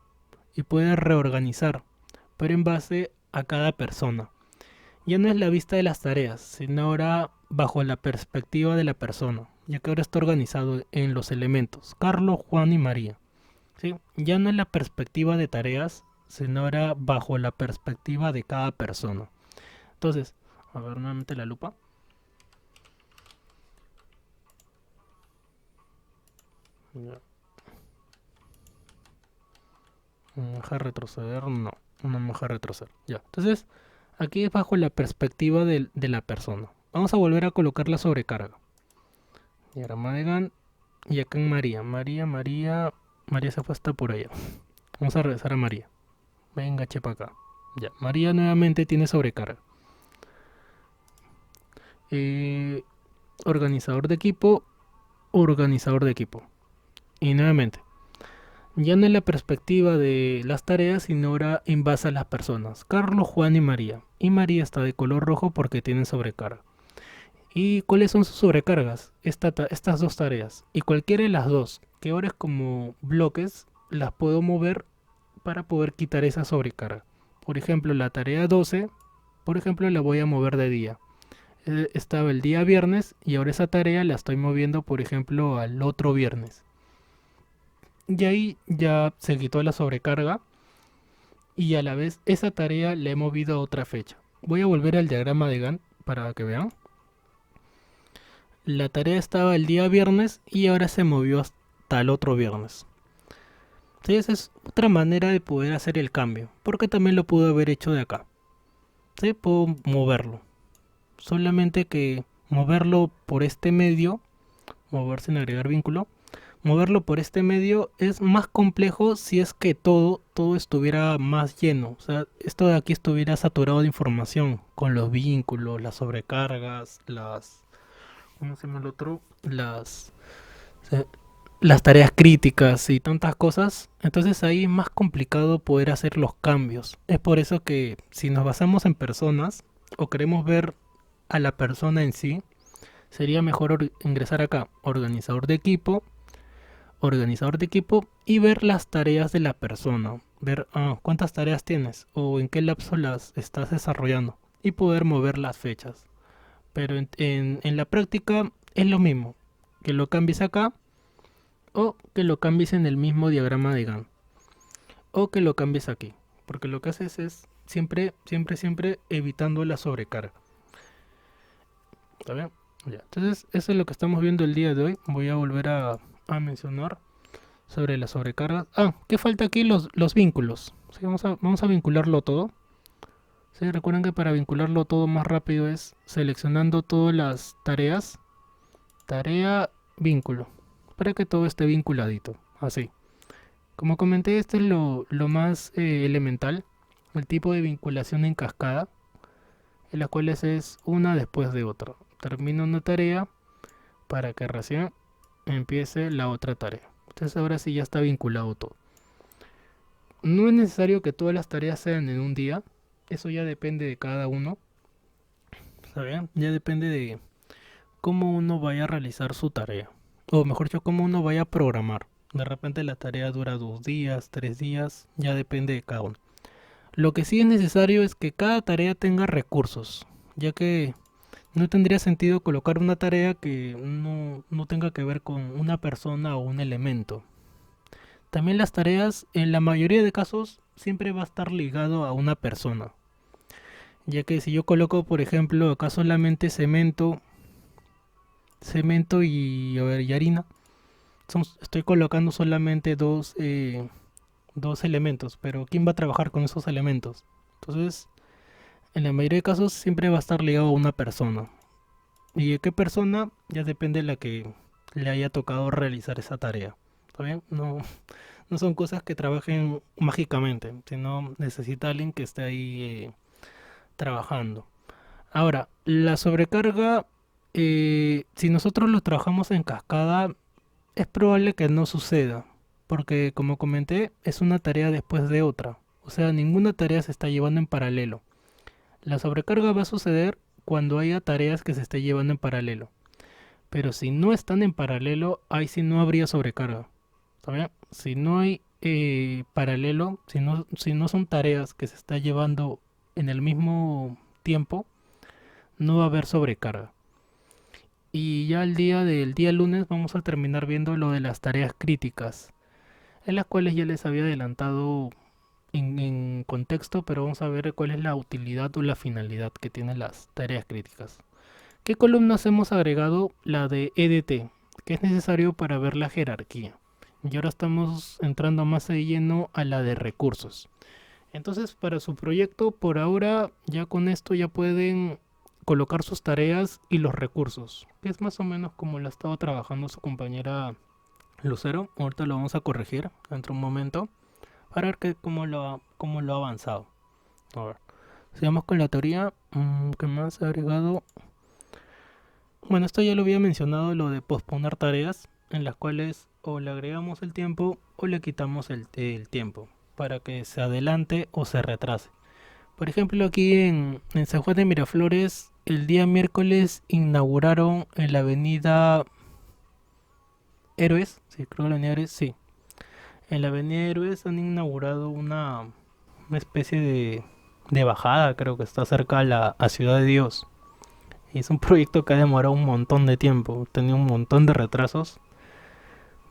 y puede reorganizar, pero en base a cada persona. Ya no es la vista de las tareas, sino ahora bajo la perspectiva de la persona, ya que ahora está organizado en los elementos, Carlos, Juan y María. ¿Sí? Ya no es la perspectiva de tareas, sino ahora bajo la perspectiva de cada persona. Entonces, a ver nuevamente la lupa. Ya. ¿Me deja retroceder? No, no me deja retroceder. Ya. Entonces, aquí es bajo la perspectiva de la persona. Vamos a volver a colocar la sobrecarga. Diagrama de Gantt. Y acá en María. María se fue hasta por allá. Vamos a regresar a María. Venga, chepa acá. Ya. María nuevamente tiene sobrecarga. Eh, organizador de equipo. Organizador de equipo. Y nuevamente. Ya no en la perspectiva de las tareas, sino ahora en base a las personas. Carlos, Juan y María. Y María está de color rojo porque tienen sobrecarga. ¿Y cuáles son sus sobrecargas? Estas dos tareas. Y cualquiera de las dos, que ahora es como bloques, las puedo mover para poder quitar esa sobrecarga. Por ejemplo, la tarea 12, por ejemplo, la voy a mover de día. Estaba el día viernes y ahora esa tarea la estoy moviendo, por ejemplo, al otro viernes. Y ahí ya se quitó la sobrecarga y a la vez esa tarea la he movido a otra fecha. Voy a volver al diagrama de Gantt para que vean. La tarea estaba el día viernes y ahora se movió hasta el otro viernes. Sí, esa es otra manera de poder hacer el cambio, porque también lo pude haber hecho de acá. Sí, puedo moverlo. Solamente que moverlo por este medio, mover sin agregar vínculo, moverlo por este medio es más complejo si es que todo estuviera más lleno. O sea, esto de aquí estuviera saturado de información, con los vínculos, las sobrecargas, ¿cómo se llama el otro? Las tareas críticas y tantas cosas. Entonces ahí es más complicado poder hacer los cambios. Es por eso que si nos basamos en personas o queremos ver a la persona en sí, sería mejor ingresar acá, organizador de equipo y ver las tareas de la persona. Ver cuántas tareas tienes o en qué lapso las estás desarrollando y poder mover las fechas. Pero en la práctica es lo mismo, que lo cambies acá o que lo cambies en el mismo diagrama de Gantt o que lo cambies aquí, porque lo que haces es siempre evitando la sobrecarga. ¿Está bien? Ya. Entonces eso es lo que estamos viendo el día de hoy. Voy a volver a mencionar sobre la sobrecarga. ¿Qué falta aquí? Los vínculos. Sí, vamos a vincularlo todo. Sí, recuerden que para vincularlo todo más rápido es seleccionando todas las tareas, tarea, vínculo, para que todo esté vinculadito, así. Como comenté, este es lo más elemental, el tipo de vinculación en cascada, en las cuales es una después de otra. Termino una tarea para que recién empiece la otra tarea. Entonces ahora sí ya está vinculado todo. No es necesario que todas las tareas sean en un día, eso ya depende de cada uno. ¿Saben? Ya depende de cómo uno vaya a realizar su tarea. O mejor dicho, cómo uno vaya a programar. De repente la tarea dura 2 días, 3 días, ya depende de cada uno. Lo que sí es necesario es que cada tarea tenga recursos, ya que no tendría sentido colocar una tarea que no tenga que ver con una persona o un elemento. También las tareas, en la mayoría de casos, siempre va a estar ligado a una persona. Ya que si yo coloco, por ejemplo, acá solamente cemento y, a ver, y harina, estoy colocando solamente dos elementos, pero ¿quién va a trabajar con esos elementos? Entonces, en la mayoría de casos siempre va a estar ligado a una persona. ¿Y de qué persona? Ya depende de la que le haya tocado realizar esa tarea. ¿Está bien? No, no son cosas que trabajen mágicamente, sino necesita alguien que esté ahí trabajando. Ahora, la sobrecarga, si nosotros lo trabajamos en cascada, es probable que no suceda, porque como comenté, es una tarea después de otra. O sea, ninguna tarea se está llevando en paralelo. La sobrecarga va a suceder cuando haya tareas que se esté llevando en paralelo. Pero si no están en paralelo, ahí sí no habría sobrecarga. ¿Está bien? Si no hay paralelo, si no son tareas que se está llevando en el mismo tiempo, no va a haber sobrecarga. Y ya el día lunes vamos a terminar viendo lo de las tareas críticas, en las cuales ya les había adelantado en contexto, pero vamos a ver cuál es la utilidad o la finalidad que tienen las tareas críticas. ¿Qué columnas hemos agregado? La de EDT, que es necesario para ver la jerarquía. Y ahora estamos entrando más de lleno a la de recursos. Entonces, para su proyecto, por ahora, ya con esto ya pueden colocar sus tareas y los recursos, que es más o menos como lo ha estado trabajando su compañera Lucero. Ahorita lo vamos a corregir dentro de un momento para ver cómo lo ha avanzado. A ver, sigamos con la teoría. ¿Qué más ha agregado? Bueno, esto ya lo había mencionado, lo de posponer tareas, en las cuales o le agregamos el tiempo o le quitamos el tiempo para que se adelante o se retrase. Por ejemplo, aquí en San Juan de Miraflores, el día miércoles inauguraron en la avenida Héroes, sí, creo que la avenida Héroes, sí. En la avenida Héroes han inaugurado una especie de bajada, creo que está cerca a Ciudad de Dios. Y es un proyecto que ha demorado un montón de tiempo, tenía un montón de retrasos.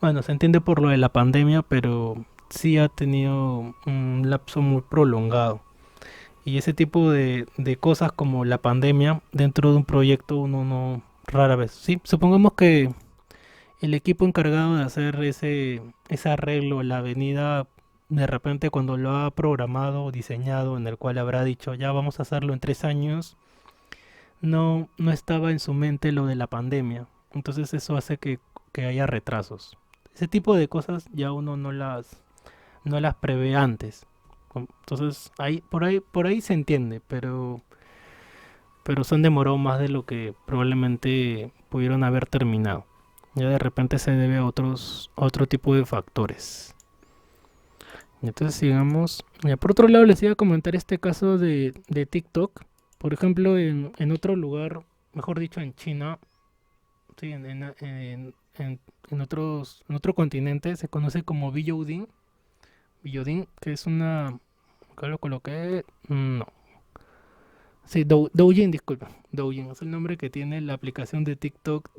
Bueno, se entiende por lo de la pandemia, pero sí ha tenido un lapso muy prolongado. Y ese tipo de cosas como la pandemia dentro de un proyecto uno no rara vez. Sí, supongamos que el equipo encargado de hacer ese arreglo a la avenida de repente cuando lo ha programado o diseñado en el cual habrá dicho ya vamos a hacerlo en 3 años, no estaba en su mente lo de la pandemia. Entonces eso hace que haya retrasos. Ese tipo de cosas ya uno no las prevé antes. Entonces por ahí se entiende, pero se han demorado más de lo que probablemente pudieron haber terminado. Ya de repente se debe a otro tipo de factores. Entonces sigamos. Ya, por otro lado les iba a comentar este caso de TikTok. Por ejemplo, en otro lugar, mejor dicho en China, sí, en otro continente, se conoce como Biyoudin. Biyoudin, que es una... ¿Acá lo coloqué? No. Sí, Douyin, disculpa. Douyin es el nombre que tiene la aplicación de TikTok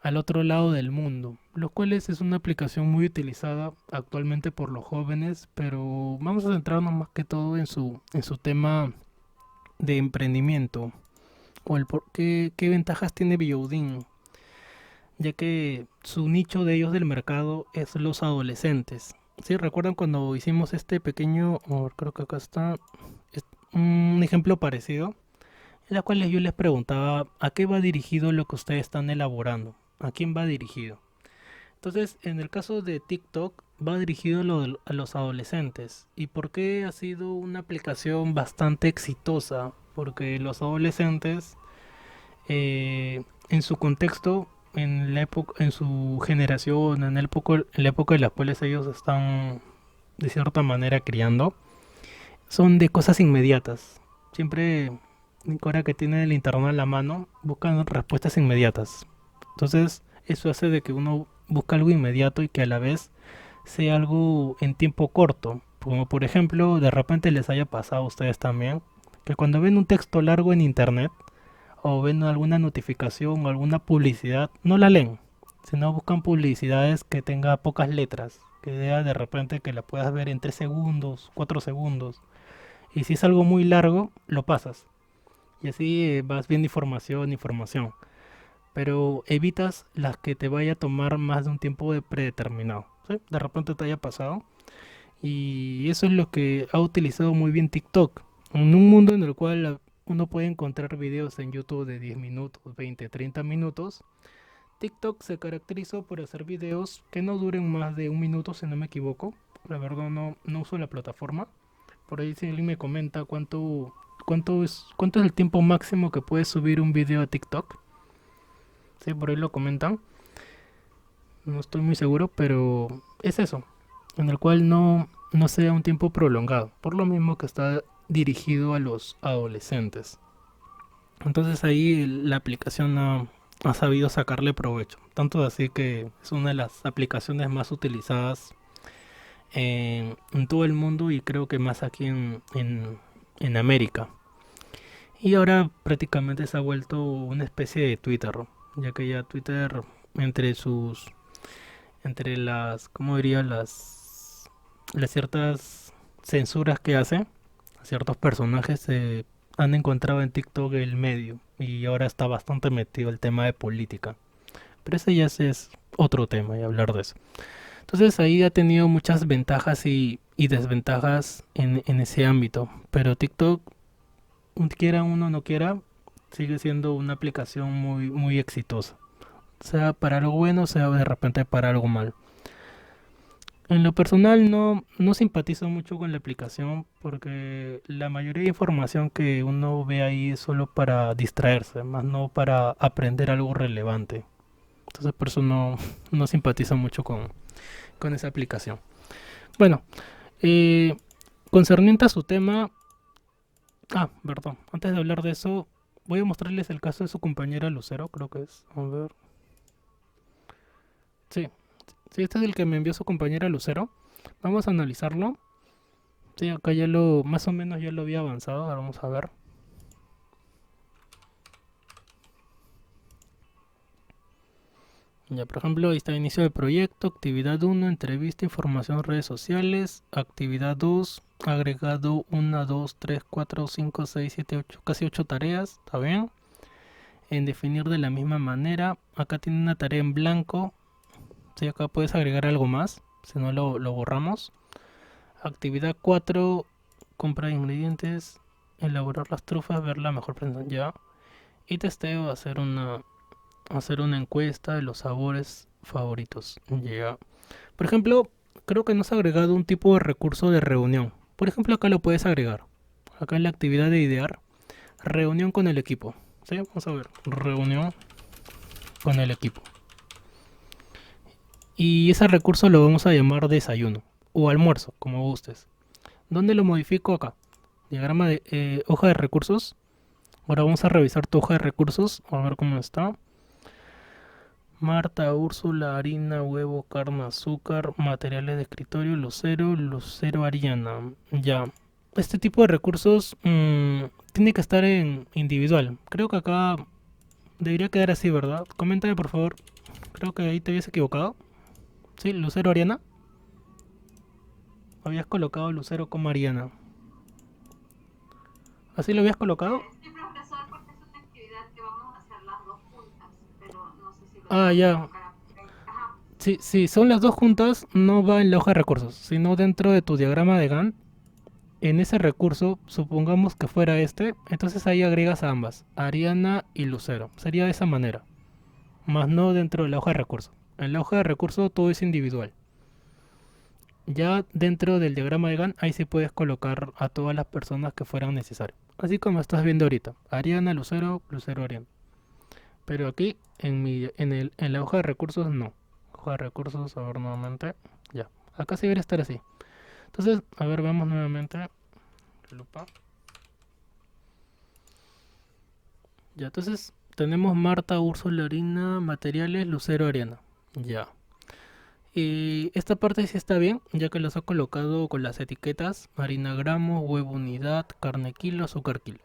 al otro lado del mundo, lo cual es una aplicación muy utilizada actualmente por los jóvenes, pero vamos a centrarnos más que todo en su tema de emprendimiento o el por qué ventajas tiene Biodin, ya que su nicho de ellos del mercado es los adolescentes. ¿Sí? ¿Recuerdan cuando hicimos este pequeño, creo que acá está, un ejemplo parecido? En la cual yo les preguntaba a qué va dirigido lo que ustedes están elaborando, a quién va dirigido. Entonces, en el caso de TikTok, va dirigido a los adolescentes. ¿Y por qué ha sido una aplicación bastante exitosa? Porque los adolescentes, en su contexto, en su generación, en la época en la cual ellos están de cierta manera criando, son de cosas inmediatas. Siempre, ahora que tienen el internet a la mano, buscan respuestas inmediatas. Entonces, eso hace de que uno busque algo inmediato y que a la vez sea algo en tiempo corto. Como por ejemplo, de repente les haya pasado a ustedes también, que cuando ven un texto largo en internet o ven alguna notificación o alguna publicidad, no la leen, sino buscan publicidades que tenga pocas letras, que sea de repente que la puedas ver en 3 segundos, 4 segundos. Y si es algo muy largo, lo pasas. Y así vas viendo información, información. Pero evitas las que te vaya a tomar más de un tiempo predeterminado. ¿Sí? De repente te haya pasado. Y eso es lo que ha utilizado muy bien TikTok. En un mundo en el cual uno puede encontrar videos en YouTube de 10 minutos, 20, 30 minutos. TikTok se caracterizó por hacer videos que no duren más de un minuto, si no me equivoco. La verdad no uso la plataforma. Por ahí si alguien me comenta cuánto es el tiempo máximo que puedes subir un video a TikTok. Sí, por ahí lo comentan. No estoy muy seguro, pero es eso. En el cual no sea un tiempo prolongado. Por lo mismo que está dirigido a los adolescentes. Entonces ahí la aplicación ha sabido sacarle provecho. Tanto así que es una de las aplicaciones más utilizadas en todo el mundo y creo que más aquí en América. Y ahora prácticamente se ha vuelto una especie de Twitter, ya que ya Twitter entre sus, entre las, ¿cómo diría? Las ciertas censuras que hace a ciertos personajes se han encontrado en TikTok el medio y ahora está bastante metido el tema de política. Pero ese ya es otro tema y hablar de eso. Entonces ahí ha tenido muchas ventajas y desventajas en ese ámbito. Pero TikTok, quiera uno o no quiera, sigue siendo una aplicación muy exitosa. Sea para algo bueno, sea de repente para algo malo. En lo personal no simpatizo mucho con la aplicación porque la mayoría de información que uno ve ahí es solo para distraerse, más no para aprender algo relevante. Entonces por eso no simpatizo mucho con esa aplicación. Bueno, eh, concerniente a su tema... Ah, perdón, antes de hablar de eso, voy a mostrarles el caso de su compañera Lucero, creo que es. A ver. Sí, sí, este es el que me envió su compañera Lucero. Vamos a analizarlo. Sí, acá ya más o menos ya lo había avanzado. Ahora vamos a ver. Ya, por ejemplo, ahí está inicio del proyecto, actividad uno, entrevista, información, redes sociales, actividad 2, agregado 1, 2, 3, 4, 5, 6, 7, 8, casi 8 tareas, ¿está bien? En definir de la misma manera, acá tiene una tarea en blanco, sí, acá puedes agregar algo más, si no lo borramos. Actividad 4, compra de ingredientes, elaborar las trufas, ver la mejor presentación ya. Y testeo, hacer una encuesta de los sabores favoritos. Ya. Por ejemplo, creo que no has agregado un tipo de recurso de reunión. Por ejemplo, acá lo puedes agregar. Acá en la actividad de idear, reunión con el equipo. ¿Sí? Vamos a ver, reunión con el equipo. Y ese recurso lo vamos a llamar desayuno o almuerzo, como gustes. ¿Dónde lo modifico? Acá. Diagrama de hoja de recursos. Ahora vamos a revisar tu hoja de recursos. A ver cómo está. Marta, Úrsula, harina, huevo, carne, azúcar, materiales de escritorio, Lucero, Ariana. Ya. Este tipo de recursos tiene que estar en individual. Creo que acá debería quedar así, ¿verdad? Coméntame por favor. Creo que ahí te habías equivocado. Sí, Lucero, Ariana. Habías colocado Lucero como Ariana. ¿Así lo habías colocado?
Sí, profesor, porque es una actividad que vamos a hacer las dos juntas, pero no sé si lo
Ah,
tengo que
ya.
colocar. Ajá.
Si son las dos juntas, no va en la hoja de recursos, sino dentro de tu diagrama de Gantt. En ese recurso, supongamos que fuera este, entonces ahí agregas a ambas, Ariana y Lucero. Sería de esa manera, más no dentro de la hoja de recursos. En la hoja de recursos todo es individual. Ya dentro del diagrama de Gantt, ahí sí puedes colocar a todas las personas que fueran necesarias. Así como estás viendo ahorita, Ariana, Lucero, Lucero, Ariana. Pero aquí, en la hoja de recursos, no. Hoja de recursos, a ver nuevamente. Ya, acá sí debería estar así. Entonces, a ver, vamos nuevamente. Lupa. Ya, entonces tenemos Marta, Úrsula, Harina, materiales, Lucero, Ariana. Ya. Y esta parte sí está bien, ya que los ha colocado con las etiquetas harina gramo, huevo unidad, carne kilo, azúcar kilo.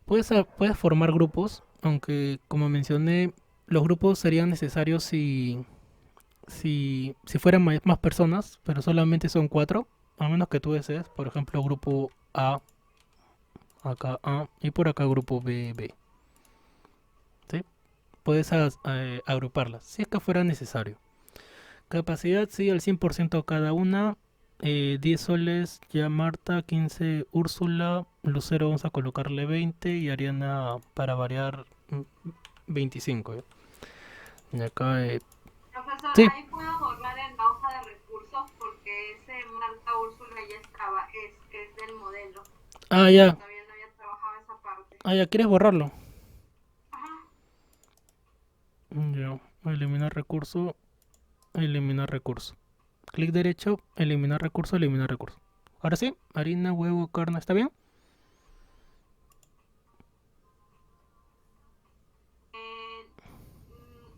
Puedes formar grupos, aunque como mencioné, los grupos serían necesarios si fueran más personas, pero solamente son cuatro, a menos que tú desees, por ejemplo, grupo A, acá A, y por acá grupo B, B. ¿Sí? Puedes agruparlas, si es que fuera necesario. Capacidad, sí, al 100% cada una. 10 soles ya Marta, 15 Úrsula, Lucero vamos a colocarle 20 y Ariana para variar 25. ¿Ya? Y acá,
Profesor,
sí.
ahí puedo borrar en la hoja de recursos porque ese Marta Úrsula ya estaba, es del modelo.
Ah,
Y
ya.
todavía no había trabajado esa parte.
Ah, ya, ¿quieres borrarlo?
Ajá.
Ya, eliminar recurso, eliminar recurso. Clic derecho, eliminar recurso, eliminar recurso. Ahora sí, harina, huevo, carne, ¿está bien?
Eh,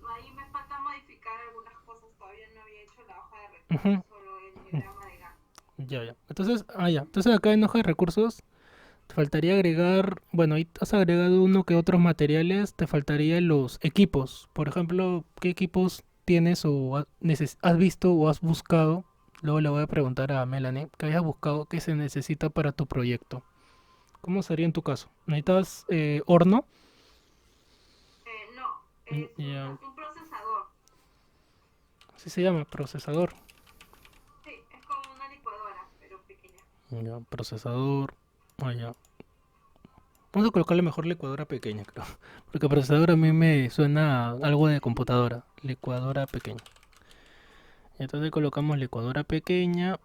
ahí me falta modificar algunas cosas. Todavía no había hecho la hoja de
Ujú.
recursos, solo el diagrama de Gantt.
Ya, ya. Entonces, ya. Entonces acá en hoja de recursos te faltaría agregar, bueno, ahí has agregado uno que otros materiales, te faltarían los equipos. Por ejemplo, ¿qué equipos tienes o has visto o has buscado? Luego le voy a preguntar a Melanie que hayas buscado qué se necesita para tu proyecto. ¿Cómo sería en tu caso? ¿Necesitas horno?
No, es
Ya,
un procesador.
así se llama, procesador.
Sí, es como una licuadora, pero pequeña.
Ya, procesador. Ya. Vamos a colocarle mejor licuadora pequeña, creo. Porque procesador a mí me suena a algo de computadora. Licuadora pequeña. Entonces colocamos licuadora pequeña,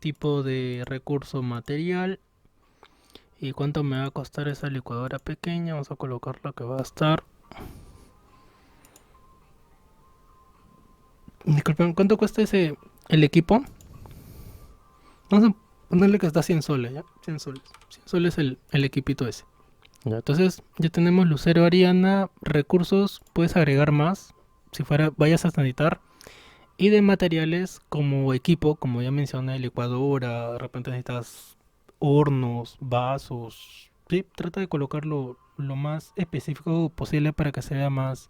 tipo de recurso material. ¿Y cuánto me va a costar esa licuadora pequeña? Vamos a colocar lo que va a estar. Disculpen, ¿cuánto cuesta el equipo? Vamos a ponerle que está 100 soles, ¿ya? 100 soles. 100 soles el equipito ese. Ya, entonces ya tenemos Lucero Ariana, recursos, puedes agregar más si fuera vayas a necesitar. Y de materiales como equipo, como ya mencioné, licuadora, de repente necesitas hornos, vasos. Sí, trata de colocarlo lo más específico posible para que sea más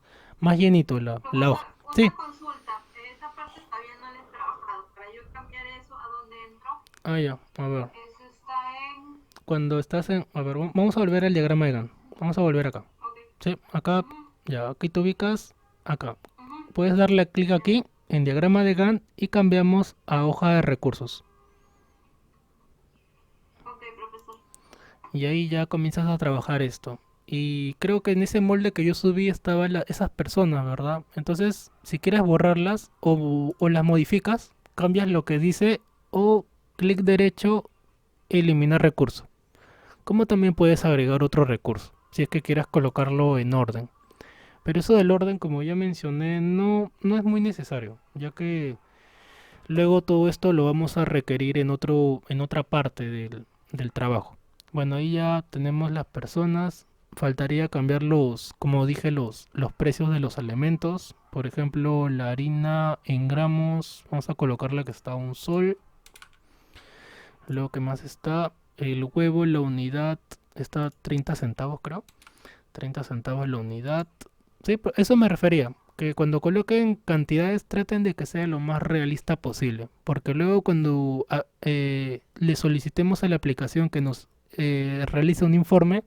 llenito la hoja.
Profesor,
Sí,
una consulta. Esa parte todavía no la he trabajado. Para yo cambiar eso, ¿a dónde entro?
ya, a ver.
Eso está en...
Cuando estás en... A ver, vamos a volver al diagrama de Gantt. Vamos a volver acá.
Ok.
Sí, acá,
Ujú,
ya, aquí te ubicas, acá.
ujú,
Puedes darle clic
ya.
aquí en diagrama de Gantt y cambiamos a hoja de recursos.
Ok, profesor.
Y ahí ya comienzas a trabajar esto. Y creo que en ese molde que yo subí estaban esas personas, ¿verdad? Entonces, si quieres borrarlas o las modificas, cambias lo que dice o clic derecho, eliminar recurso. Como también puedes agregar otro recurso, si es que quieras colocarlo en orden. Pero eso del orden, como ya mencioné, no es muy necesario, ya que luego todo esto lo vamos a requerir en otra parte del trabajo. Bueno, ahí ya tenemos las personas. Faltaría cambiar como dije, los precios de los elementos. Por ejemplo, la harina en gramos, vamos a colocarla que está a un sol. Luego, ¿que más está? El huevo, la unidad, está a 30 centavos, creo. 30 centavos la unidad. Sí, eso me refería. Que cuando coloquen cantidades traten de que sea lo más realista posible. Porque luego cuando le solicitemos a la aplicación que nos realice un informe,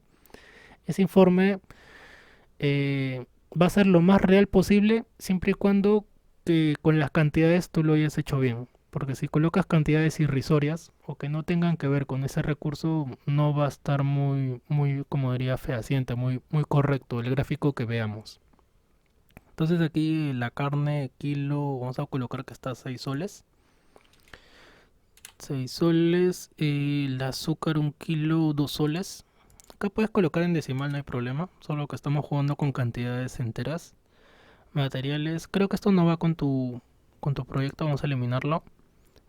ese informe va a ser lo más real posible siempre y cuando que con las cantidades tú lo hayas hecho bien. Porque si colocas cantidades irrisorias o que no tengan que ver con ese recurso, no va a estar muy, como diría, fehaciente, muy correcto el gráfico que veamos. Entonces aquí la carne, kilo, vamos a colocar que está a 6 soles. 6 soles, el azúcar un kilo, 2 soles. Acá puedes colocar en decimal, no hay problema, solo que estamos jugando con cantidades enteras. Materiales, creo que esto no va con tu proyecto, vamos a eliminarlo.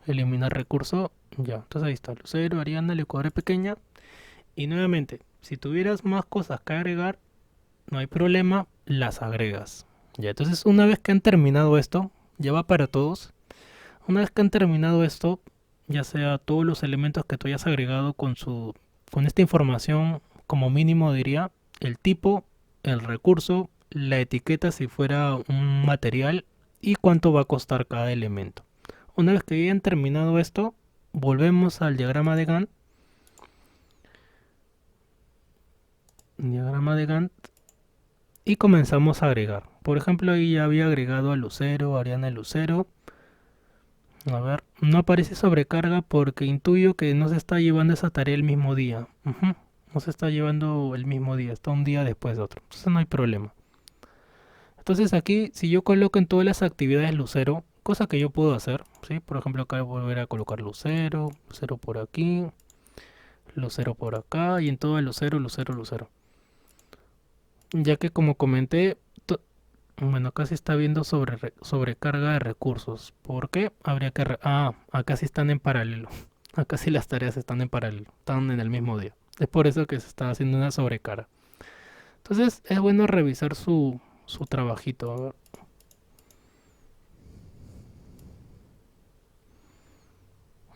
Eliminar recurso, ya, entonces ahí está, lucero, ariana, licuadora pequeña. Y nuevamente, si tuvieras más cosas que agregar, no hay problema, las agregas. Ya, entonces una vez que han terminado esto, ya va para todos. Una vez que han terminado esto, ya sea todos los elementos que tú hayas agregado con esta información, como mínimo diría, el tipo, el recurso la etiqueta si fuera un material y cuánto va a costar cada elemento. Una vez que hayan terminado esto, volvemos al diagrama de Gantt y comenzamos a agregar. Por ejemplo, ahí ya había agregado a Lucero, a Ariana Lucero. A ver, no aparece sobrecarga porque intuyo que no se está llevando esa tarea el mismo día. Ujú, no se está llevando el mismo día, está un día después de otro. Entonces no hay problema. Entonces aquí, si yo coloco en todas las actividades Lucero, cosa que yo puedo hacer, ¿sí? Por ejemplo, acá voy a volver a colocar Lucero, Lucero por aquí, Lucero por acá y en todo el Lucero, Lucero, Lucero. Ya que como comenté, bueno, acá se está viendo sobrecarga de recursos. ¿Por qué? Habría que... acá sí están en paralelo. Acá sí las tareas están en paralelo. Están en el mismo día. Es por eso que se está haciendo una sobrecarga. Entonces es bueno revisar su trabajito. A ver.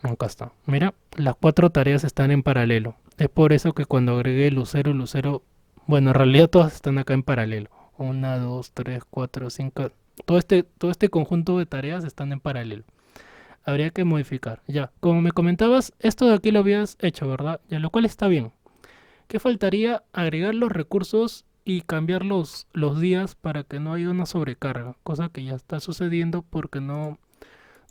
Acá está. Mira, las cuatro tareas están en paralelo. Es por eso que cuando agregué Lucero, Lucero... Bueno, en realidad todas están acá en paralelo. Una, dos, tres, cuatro, cinco... Todo este conjunto de tareas están en paralelo. Habría que modificar. Ya, como me comentabas, esto de aquí lo habías hecho, ¿verdad? Ya, lo cual está bien. ¿Qué faltaría? Agregar los recursos y cambiar los días para que no haya una sobrecarga, cosa que ya está sucediendo porque no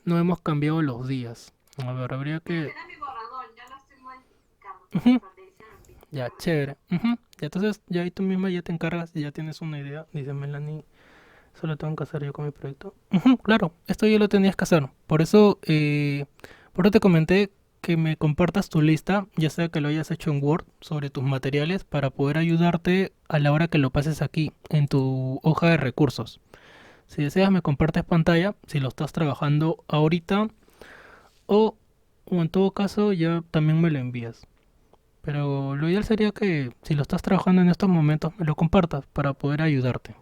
hemos cambiado los días. A ver, habría
Ese
que...
era mi borrador, ya lo estoy modificando
Ujú,
para Patricia Lupita.
ya, chévere. Ujú, ya, entonces, ya ahí tú misma ya te encargas y ya tienes una idea. Dice Melanie, eso lo tengo que hacer yo con mi proyecto. Ujú, claro, esto ya lo tenías que hacer. Por eso te comenté que me compartas tu lista, ya sea que lo hayas hecho en Word, sobre tus materiales, para poder ayudarte a la hora que lo pases aquí, en tu hoja de recursos. Si deseas, me compartes pantalla, si lo estás trabajando ahorita, o, o en todo caso, ya también me lo envías. Pero lo ideal sería que, si lo estás trabajando en estos momentos, me lo compartas para poder ayudarte.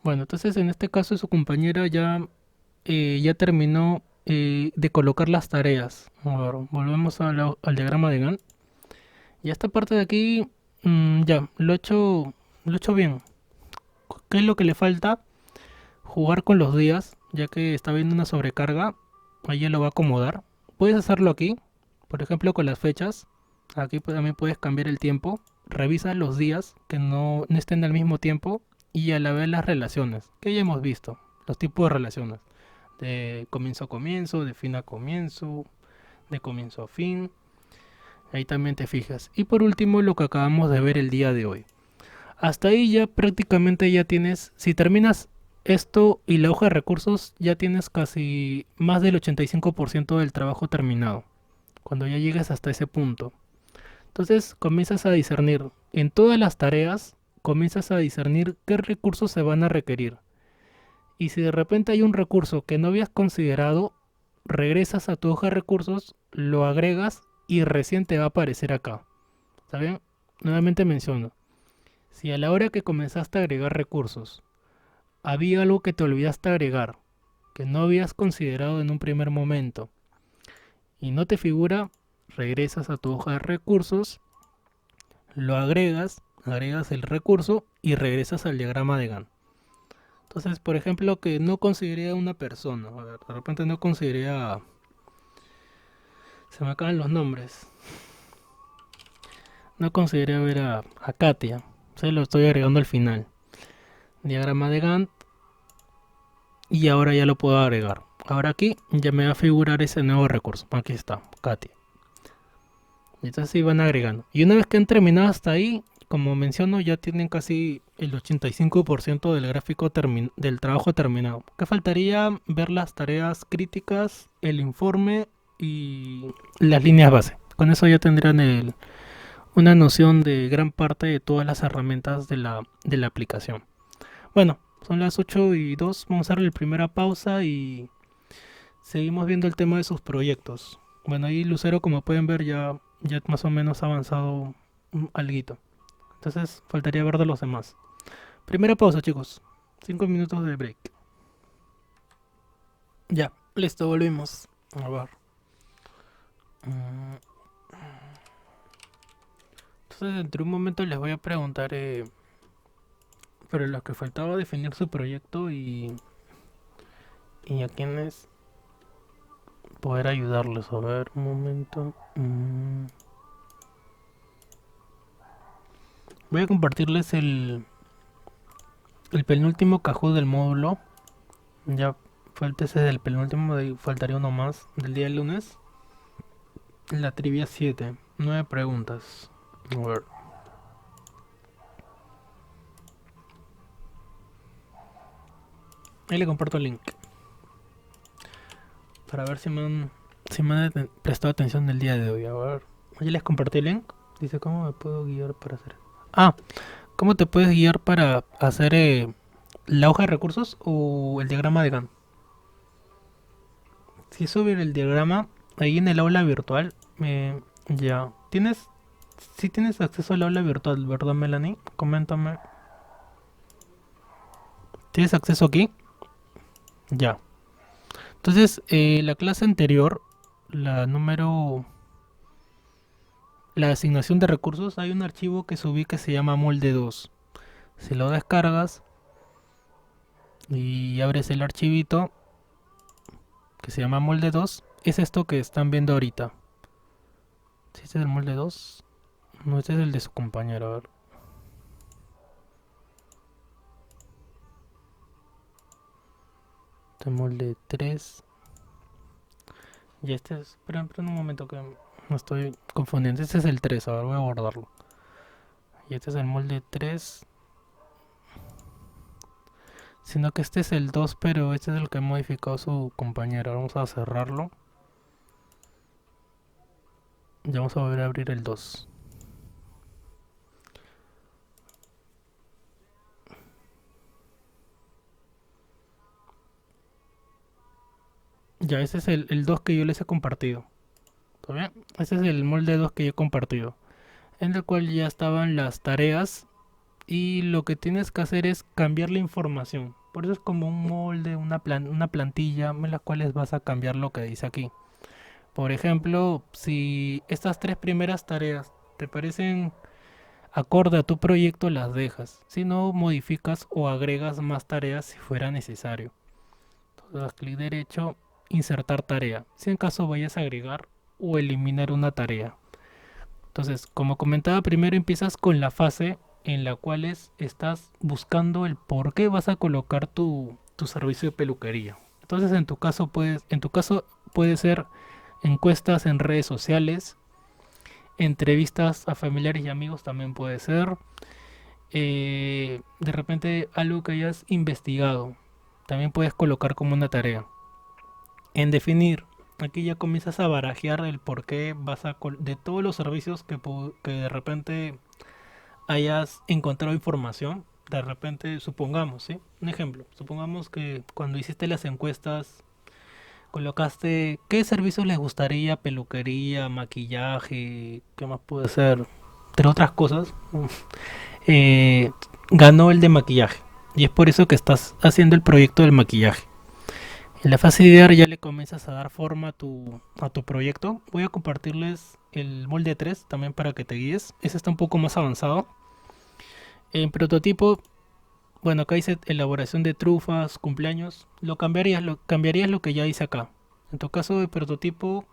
Bueno, entonces en este caso su compañera ya terminó de colocar las tareas. A ver, volvemos al diagrama de Gantt. Y esta parte de aquí, ya, lo he hecho bien. ¿Qué es lo que le falta? Jugar con los días, ya que está viendo una sobrecarga. Ahí ya lo va a acomodar. Puedes hacerlo aquí, por ejemplo, con las fechas. Aquí también puedes cambiar el tiempo. Revisa los días que no estén al mismo tiempo y a la vez las relaciones, que ya hemos visto, los tipos de relaciones. De comienzo a comienzo, de fin a comienzo, de comienzo a fin. Ahí también te fijas. Y por último, lo que acabamos de ver el día de hoy. Hasta ahí ya prácticamente ya tienes, si terminas esto y la hoja de recursos, ya tienes casi más del 85% del trabajo terminado. Cuando ya llegues hasta ese punto. Entonces comienzas a discernir en todas las tareas, comienzas a discernir qué recursos se van a requerir. Y si de repente hay un recurso que no habías considerado, regresas a tu hoja de recursos, lo agregas y recién te va a aparecer acá. ¿Está bien? Nuevamente menciono. Si a la hora que comenzaste a agregar recursos había algo que te olvidaste agregar, que no habías considerado en un primer momento, y no te figura, regresas a tu hoja de recursos, lo agregas el recurso y regresas al diagrama de Gantt. Entonces, por ejemplo, que no consideré a una persona, a ver, de repente no consideré a... Se me acaban los nombres. No consideré ver a Katia. Se lo estoy agregando al final. Diagrama de Gantt. Y ahora ya lo puedo agregar. Ahora aquí ya me va a figurar ese nuevo recurso. Aquí está, Katia. Y entonces se van agregando. Y una vez que han terminado hasta ahí, como menciono, ya tienen casi el 85% del gráfico del trabajo terminado. ¿Qué faltaría? Ver las tareas críticas, el informe y las líneas base. Con eso ya tendrán una noción de gran parte de todas las herramientas de la aplicación. Bueno, son las 8:02. Vamos a darle la primera pausa y seguimos viendo el tema de sus proyectos. Bueno, ahí Lucero, como pueden ver, ya más o menos ha avanzado alguito. Entonces, faltaría ver de los demás. Primera pausa, chicos. 5 minutos de break. Ya, listo, volvimos. A ver. Mm, Entonces, dentro de un momento les voy a preguntar, Pero lo que faltaba definir su proyecto y a quiénes poder ayudarles. A ver, un momento. Voy a compartirles el penúltimo Kahoot del módulo. Ya falta ese del penúltimo, de ahí faltaría uno más del día del lunes. La trivia 7, 9 preguntas. A ver. Ahí le comparto el link. Para ver si me han prestado atención el día de hoy. A ver. Ahí les compartí el link. Dice, ¿cómo me puedo guiar para hacer? Ah, ¿cómo te puedes guiar para hacer la hoja de recursos o el diagrama de Gantt? Si sube el diagrama, ahí en el aula virtual, ya. Si tienes acceso al aula virtual, ¿verdad, Melanie? Coméntame. ¿Tienes acceso aquí? Ya. Entonces, la clase anterior, la número... La asignación de recursos, hay un archivo que subí que se llama molde 2. Si lo descargas y abres el archivito que se llama molde 2, es esto que están viendo ahorita. ¿Sí este es el molde 2? No, este es el de su compañero. A ver. Este molde 3. Y este es... Espera un momento que me estoy confundiendo. Este es el 3. A ver, voy a guardarlo. Y este es el molde 3. Sino que este es el 2, pero este es el que ha modificado su compañero. Vamos a cerrarlo. Ya vamos a volver a abrir el 2. Ya, ese es el 2 que yo les he compartido. ¿Está bien? Ese es el molde 2 que yo he compartido. En el cual ya estaban las tareas. Y lo que tienes que hacer es cambiar la información. Por eso es como un molde, una plantilla en las cuales vas a cambiar lo que dice aquí. Por ejemplo, si estas tres primeras tareas te parecen acorde a tu proyecto, las dejas. Si no, modificas o agregas más tareas si fuera necesario. Entonces, das clic derecho, insertar tarea. Si en caso vayas a agregar o eliminar una tarea. Entonces, como comentaba, primero empiezas con la fase en la cual estás buscando el por qué vas a colocar tu servicio de peluquería. Entonces, en tu caso puede ser encuestas en redes sociales, entrevistas a familiares y amigos también puede ser. De repente algo que hayas investigado, también puedes colocar como una tarea. En definir, aquí ya comienzas a barajear el por qué de todos los servicios que de repente hayas encontrado información. De repente, supongamos, ¿sí? Un ejemplo, supongamos que cuando hiciste las encuestas colocaste qué servicios les gustaría, peluquería, maquillaje, qué más puede ser, entre otras cosas. eh, Ganó el de maquillaje y es por eso que estás haciendo el proyecto del maquillaje. En la fase de idear ya le comienzas a dar forma a tu proyecto. Voy a compartirles el molde 3 también para que te guíes. Ese está un poco más avanzado. En prototipo, bueno, acá dice elaboración de trufas, cumpleaños. Cambiarías lo que ya hice acá. En tu caso de prototipo,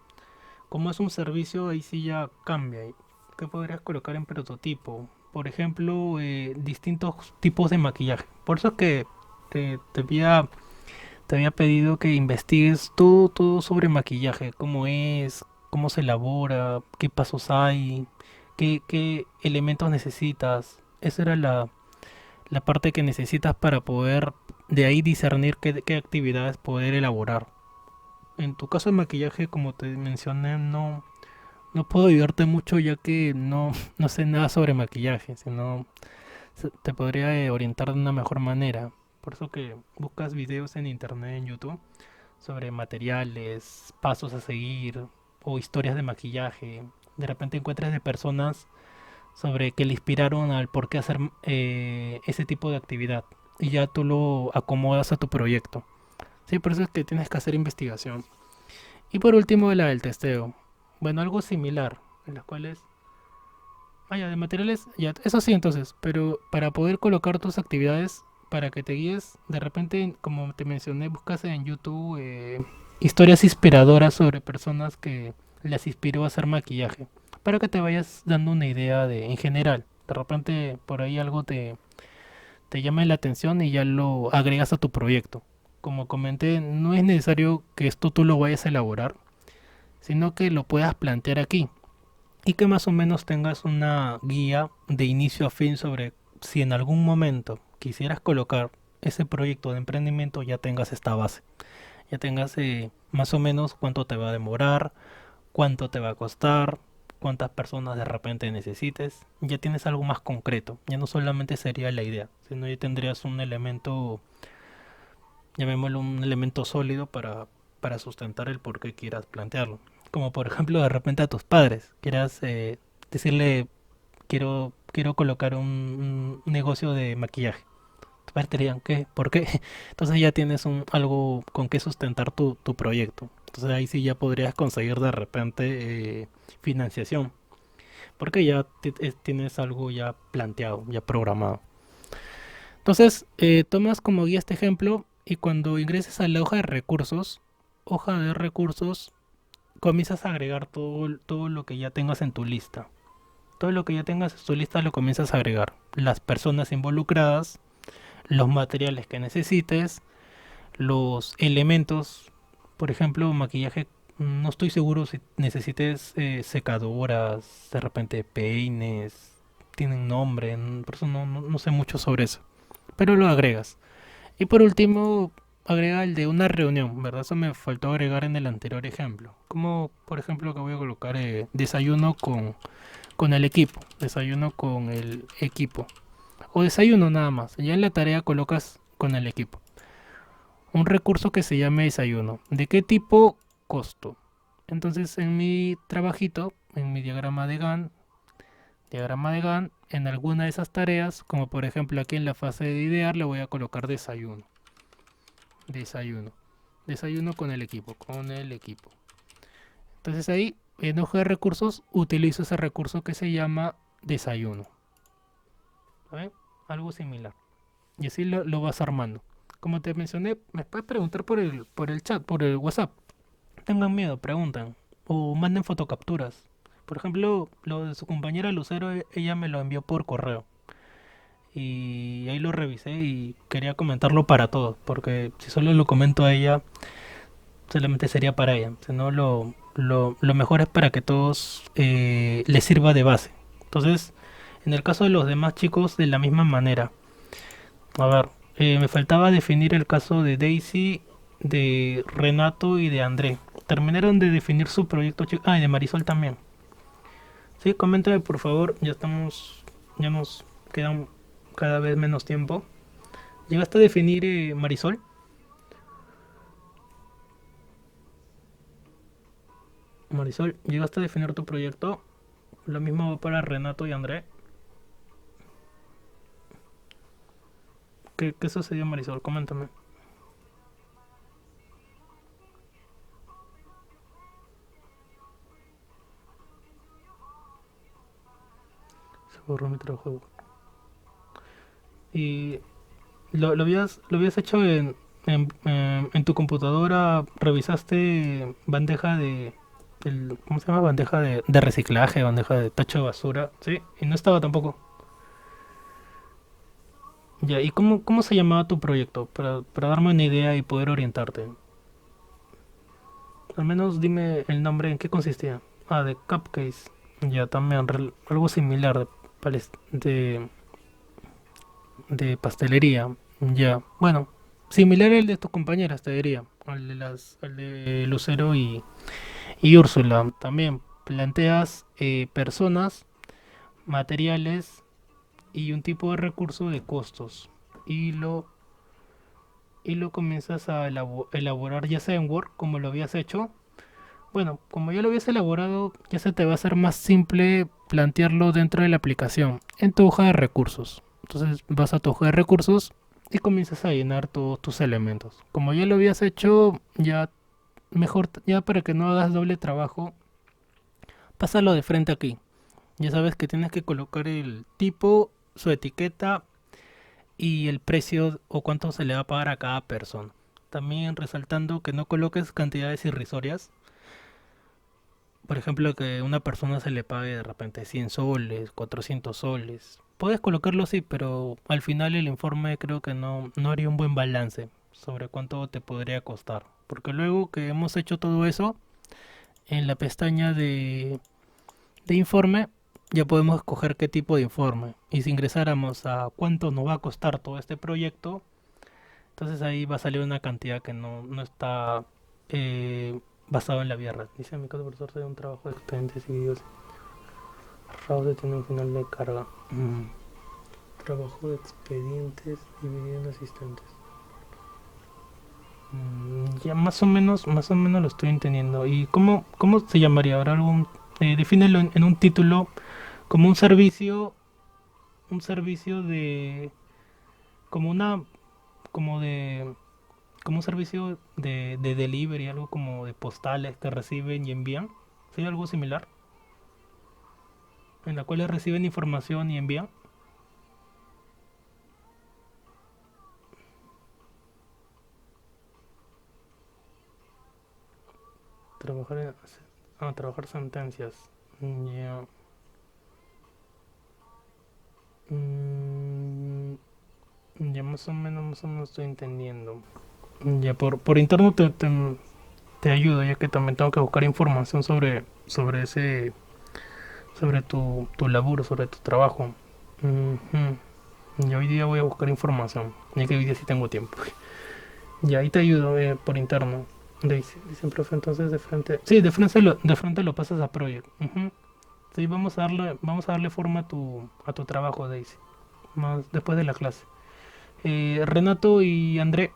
como es un servicio, ahí sí ya cambia. ¿Qué podrías colocar en prototipo? Por ejemplo, distintos tipos de maquillaje. Por eso es que te había pedido que investigues todo sobre maquillaje. Cómo es, cómo se elabora, qué pasos hay, qué elementos necesitas. Esa era la parte que necesitas para poder de ahí discernir qué actividades poder elaborar. En tu caso de maquillaje, como te mencioné, no puedo ayudarte mucho ya que no sé nada sobre maquillaje, sino te podría orientar de una mejor manera. Por eso que buscas videos en internet, en YouTube, sobre materiales, pasos a seguir o historias de maquillaje. De repente encuentras de personas sobre que le inspiraron al por qué hacer ese tipo de actividad y ya tú lo acomodas a tu proyecto. Sí, por eso es que tienes que hacer investigación. Y por último, la del testeo. Bueno, algo similar, en las cuales Ah, ya, de materiales, ya, eso sí entonces, pero para poder colocar tus actividades, para que te guíes, de repente, como te mencioné, buscas en YouTube historias inspiradoras sobre personas que les inspiró a hacer maquillaje, para que te vayas dando una idea de, en general, de repente por ahí algo te llama la atención y ya lo agregas a tu proyecto. Como comenté, no es necesario que esto tú lo vayas a elaborar, sino que lo puedas plantear aquí y que más o menos tengas una guía de inicio a fin sobre si en algún momento quisieras colocar ese proyecto de emprendimiento, ya tengas esta base, ya tengas más o menos cuánto te va a demorar, cuánto te va a costar, cuántas personas de repente necesites, ya tienes algo más concreto, ya no solamente sería la idea, sino ya tendrías un elemento, llamémoslo un elemento sólido para sustentar el por qué quieras plantearlo. Como por ejemplo de repente a tus padres, quieras decirle quiero colocar un negocio de maquillaje. Tus padres te dirían, ¿qué? ¿Por qué? Entonces ya tienes algo con que sustentar tu proyecto. Entonces ahí sí ya podrías conseguir de repente financiación. Porque ya tienes algo ya planteado, ya programado. Entonces tomas como guía este ejemplo y cuando ingreses a la hoja de recursos, comienzas a agregar todo lo que ya tengas en tu lista. Todo lo que ya tengas en tu lista lo comienzas a agregar. Las personas involucradas, los materiales que necesites, los elementos, por ejemplo, maquillaje, no estoy seguro si necesites secadoras, de repente peines, tienen nombre, por eso no sé mucho sobre eso, pero lo agregas. Y por último, agrega el de una reunión, ¿verdad? Eso me faltó agregar en el anterior ejemplo. Como, por ejemplo, que voy a colocar desayuno con el equipo, desayuno con el equipo, o desayuno nada más. Ya en la tarea colocas con el equipo un recurso que se llame desayuno. ¿De qué tipo? Costo. Entonces en mi trabajito, en mi diagrama de Gantt, en alguna de esas tareas, como por ejemplo aquí en la fase de idear, le voy a colocar desayuno. Desayuno. Desayuno con el equipo, con el equipo. Entonces ahí, en hoja de recursos, utilizo ese recurso que se llama desayuno. ¿Saben? Algo similar. Y así lo vas armando. Como te mencioné, me puedes preguntar por el chat, por el WhatsApp. Tengan miedo, preguntan. O manden fotocapturas. Por ejemplo, lo de su compañera Lucero, ella me lo envió por correo. Y ahí lo revisé y quería comentarlo para todos. Porque si solo lo comento a ella, solamente sería para ella. Si no, lo mejor es para que todos les sirva de base. Entonces, en el caso de los demás chicos, de la misma manera. A ver, me faltaba definir el caso de Daisy, de Renato y de André. Terminaron de definir su proyecto, chicos. Ah, y de Marisol también. Sí, coméntame por favor. Ya nos quedan cada vez menos tiempo. ¿Llegaste a definir Marisol? Marisol, ¿llegaste a definir tu proyecto? Lo mismo va para Renato y André. ¿Qué sucedió, Marisol? Coméntame. Se borró mi trabajo. ¿Y lo habías hecho en tu computadora? ¿Revisaste bandeja ¿cómo se llama? Bandeja de reciclaje, bandeja de tacho de basura? Sí, y no estaba tampoco. Ya, ¿y cómo se llamaba tu proyecto? Para darme una idea y poder orientarte. Al menos dime el nombre, en qué consistía. Ah, de Cupcase. Ya, también, algo similar de pastelería. Ya, bueno, similar al de tus compañeras, te diría. Al de Lucero y Úrsula. También planteas personas, materiales y un tipo de recurso de costos. Y lo comienzas a elaborar ya sea en Word como lo habías hecho. Bueno, como ya lo habías elaborado, ya se te va a hacer más simple plantearlo dentro de la aplicación, en tu hoja de recursos. Entonces vas a tu hoja de recursos y comienzas a llenar todos tus elementos. Como ya lo habías hecho, ya mejor, ya para que no hagas doble trabajo, pásalo de frente aquí. Ya sabes que tienes que colocar el tipo, su etiqueta y el precio o cuánto se le va a pagar a cada persona. También resaltando que no coloques cantidades irrisorias. Por ejemplo, que a una persona se le pague de repente 100 soles, 400 soles. Puedes colocarlo así, pero al final el informe creo que no haría un buen balance sobre cuánto te podría costar. Porque luego que hemos hecho todo eso, en la pestaña de informe ya podemos escoger qué tipo de informe. Y si ingresáramos a cuánto nos va a costar todo este proyecto, entonces ahí va a salir una cantidad que no está basado en la vida real. Dice mi caso, profesor, de un trabajo de expedientes y videos. Fraude tiene un final de carga. Trabajo de expedientes y videos asistentes. Ya más o menos lo estoy entendiendo. ¿Y cómo se llamaría? ¿Habrá algún, defínelo en un título como un servicio de, como una, como de, como un servicio de delivery, algo como de postales que reciben y envían? ¿Sería algo similar? En la cual reciben información y envían. Trabajar en, trabajar sentencias. Ya. Mm, ya más o menos estoy entendiendo. Ya por interno te ayudo, ya que también tengo que buscar información sobre sobre tu laburo, sobre tu trabajo. Ujú. Y hoy día voy a buscar información, ya que hoy día sí tengo tiempo. Y ahí te ayudo por interno. Dicen, profe, entonces de frente. Sí, de frente lo pasas a Project. Ujú. Sí, vamos a darle forma a tu trabajo, Daisy. Más después de la clase. Renato y André.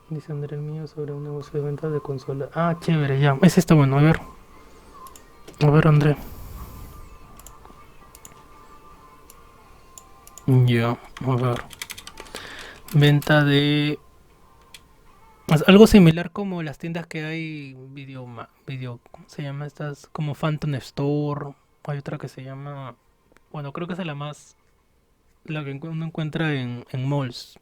Dice André el mío sobre un negocio de venta de consola. Ah, chévere, ya. Ese está bueno. A ver, André. Ya, a ver. Venta de. Algo similar como las tiendas que hay ¿cómo se llama estas? Como Phantom Store. Hay otra que se llama, bueno, creo que es la más, la que uno encuentra en malls.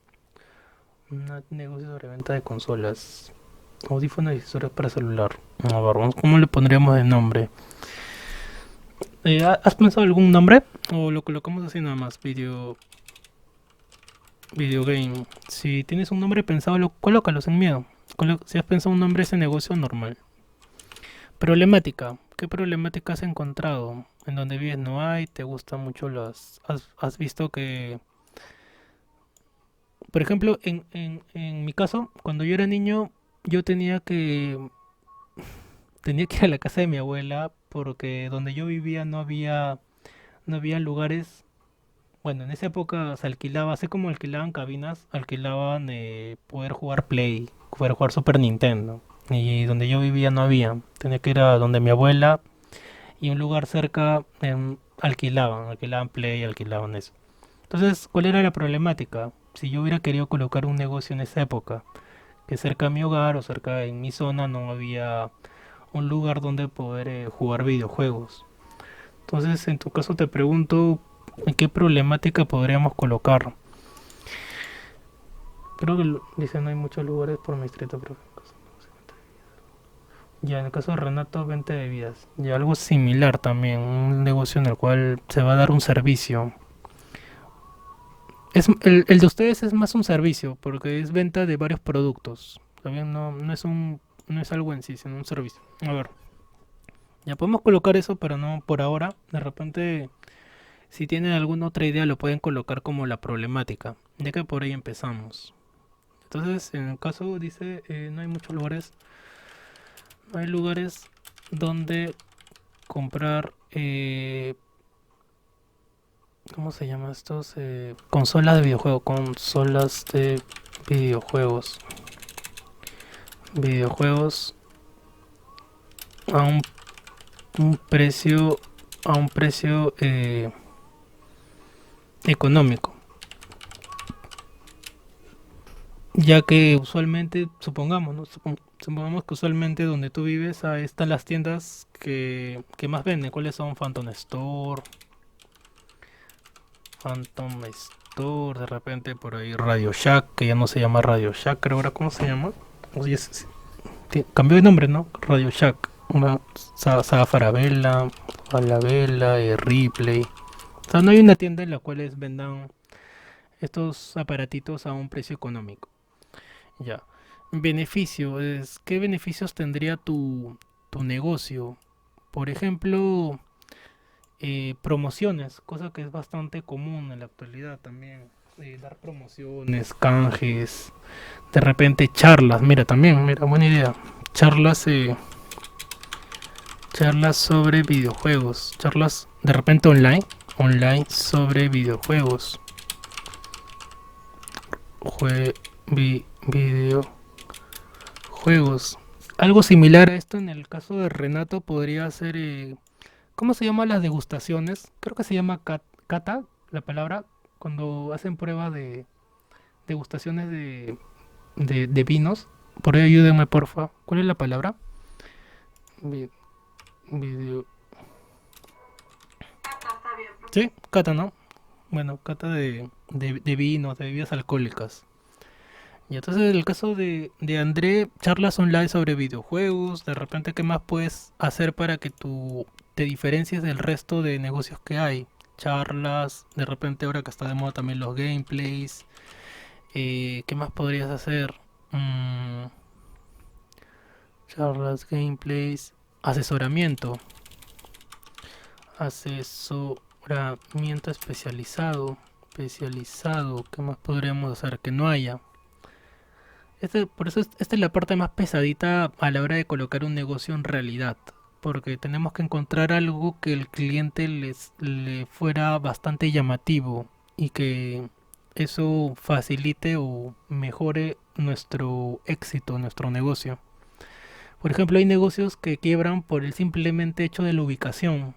Un negocio sobre venta de consolas, audífonos y accesorios para celular. A ver, ¿cómo le pondríamos de nombre? ¿Has pensado algún nombre? ¿O lo colocamos así nada más? Video game. Si tienes un nombre pensado, colócalo sin miedo. Si has pensado un nombre, ese negocio normal. Problemática. ¿Qué problemática has encontrado? En donde vives no hay, te gustan mucho las. Has visto que. Por ejemplo, en mi caso, cuando yo era niño, yo tenía que ir a la casa de mi abuela porque donde yo vivía no había lugares. Bueno, en esa época se alquilaba, así como alquilaban cabinas, alquilaban poder jugar Play, poder jugar Super Nintendo. Y donde yo vivía no había. Tenía que ir a donde mi abuela y un lugar cerca alquilaban Play, alquilaban eso. Entonces, ¿cuál era la problemática? Si yo hubiera querido colocar un negocio en esa época, que cerca de mi hogar o cerca en mi zona no había un lugar donde poder jugar videojuegos. Entonces, en tu caso te pregunto, ¿en qué problemática podríamos colocar? Creo que dice no hay muchos lugares por mi distrito, pero ya en el caso de Renato, venta de bebidas. Ya algo similar también, un negocio en el cual se va a dar un servicio. El de ustedes es más un servicio, porque es venta de varios productos. También no es algo en sí, sino un servicio. A ver, ya podemos colocar eso, pero no por ahora. De repente, si tienen alguna otra idea, lo pueden colocar como la problemática, ya que por ahí empezamos. Entonces, en el caso dice, no hay muchos lugares, no hay lugares donde comprar, ¿cómo se llama estos? Consolas de videojuegos, consolas de videojuegos, videojuegos a un precio, a un precio económico. Ya que usualmente, supongamos, ¿no? Supongamos que usualmente donde tú vives, ahí están las tiendas que más venden. ¿Cuáles son? Phantom Store, de repente por ahí Radio Shack, que ya no se llama Radio Shack, creo ahora cómo se llama. Oye, cambió de nombre, ¿no? Radio Shack. Una Saga Farabella, Falabella, Ripley. O sea, no hay una tienda en la cual vendan estos aparatitos a un precio económico. Ya. Beneficio es, ¿qué beneficios tendría tu negocio? Por ejemplo, promociones, cosa que es bastante común en la actualidad también. Dar promociones, canjes, de repente charlas, mira también, mira, buena idea. Charlas, charlas sobre videojuegos, charlas de repente online sobre videojuegos, videojuegos. Algo similar a esto en el caso de Renato podría ser, ¿cómo se llama las degustaciones? Creo que se llama cata, la palabra, cuando hacen prueba de degustaciones de vinos. Por ahí ayúdenme, porfa. ¿Cuál es la palabra? Vi- video.
Está bien, profe.
Sí, cata, ¿no? Bueno, cata de vinos, de bebidas alcohólicas. Y entonces en el caso de André, charlas online sobre videojuegos, de repente, ¿qué más puedes hacer para que tú te diferencies del resto de negocios que hay? Charlas, de repente ahora que está de moda también los gameplays, ¿qué más podrías hacer? Mm, charlas, gameplays, asesoramiento, asesoramiento especializado, ¿qué más podríamos hacer que no haya? Por eso esta es la parte más pesadita a la hora de colocar un negocio en realidad, porque tenemos que encontrar algo que el cliente le fuera bastante llamativo y que eso facilite o mejore nuestro éxito, nuestro negocio. Por ejemplo, hay negocios que quiebran por el simplemente hecho de la ubicación.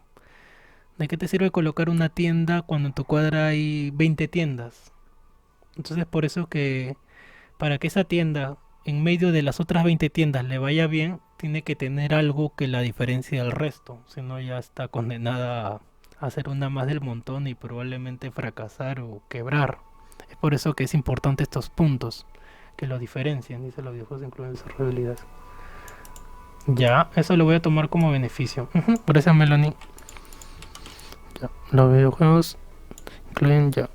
¿De qué te sirve colocar una tienda cuando en tu cuadra hay 20 tiendas? Entonces, por eso que para que esa tienda, en medio de las otras 20 tiendas, le vaya bien, tiene que tener algo que la diferencie del resto. Si no, ya está condenada a ser una más del montón y probablemente fracasar o quebrar. Es por eso que es importante estos puntos que lo diferencian. Dice los videojuegos incluyen desarrollabilidades. Ya, eso lo voy a tomar como beneficio. Gracias, Melanie. Ya, los videojuegos incluyen ya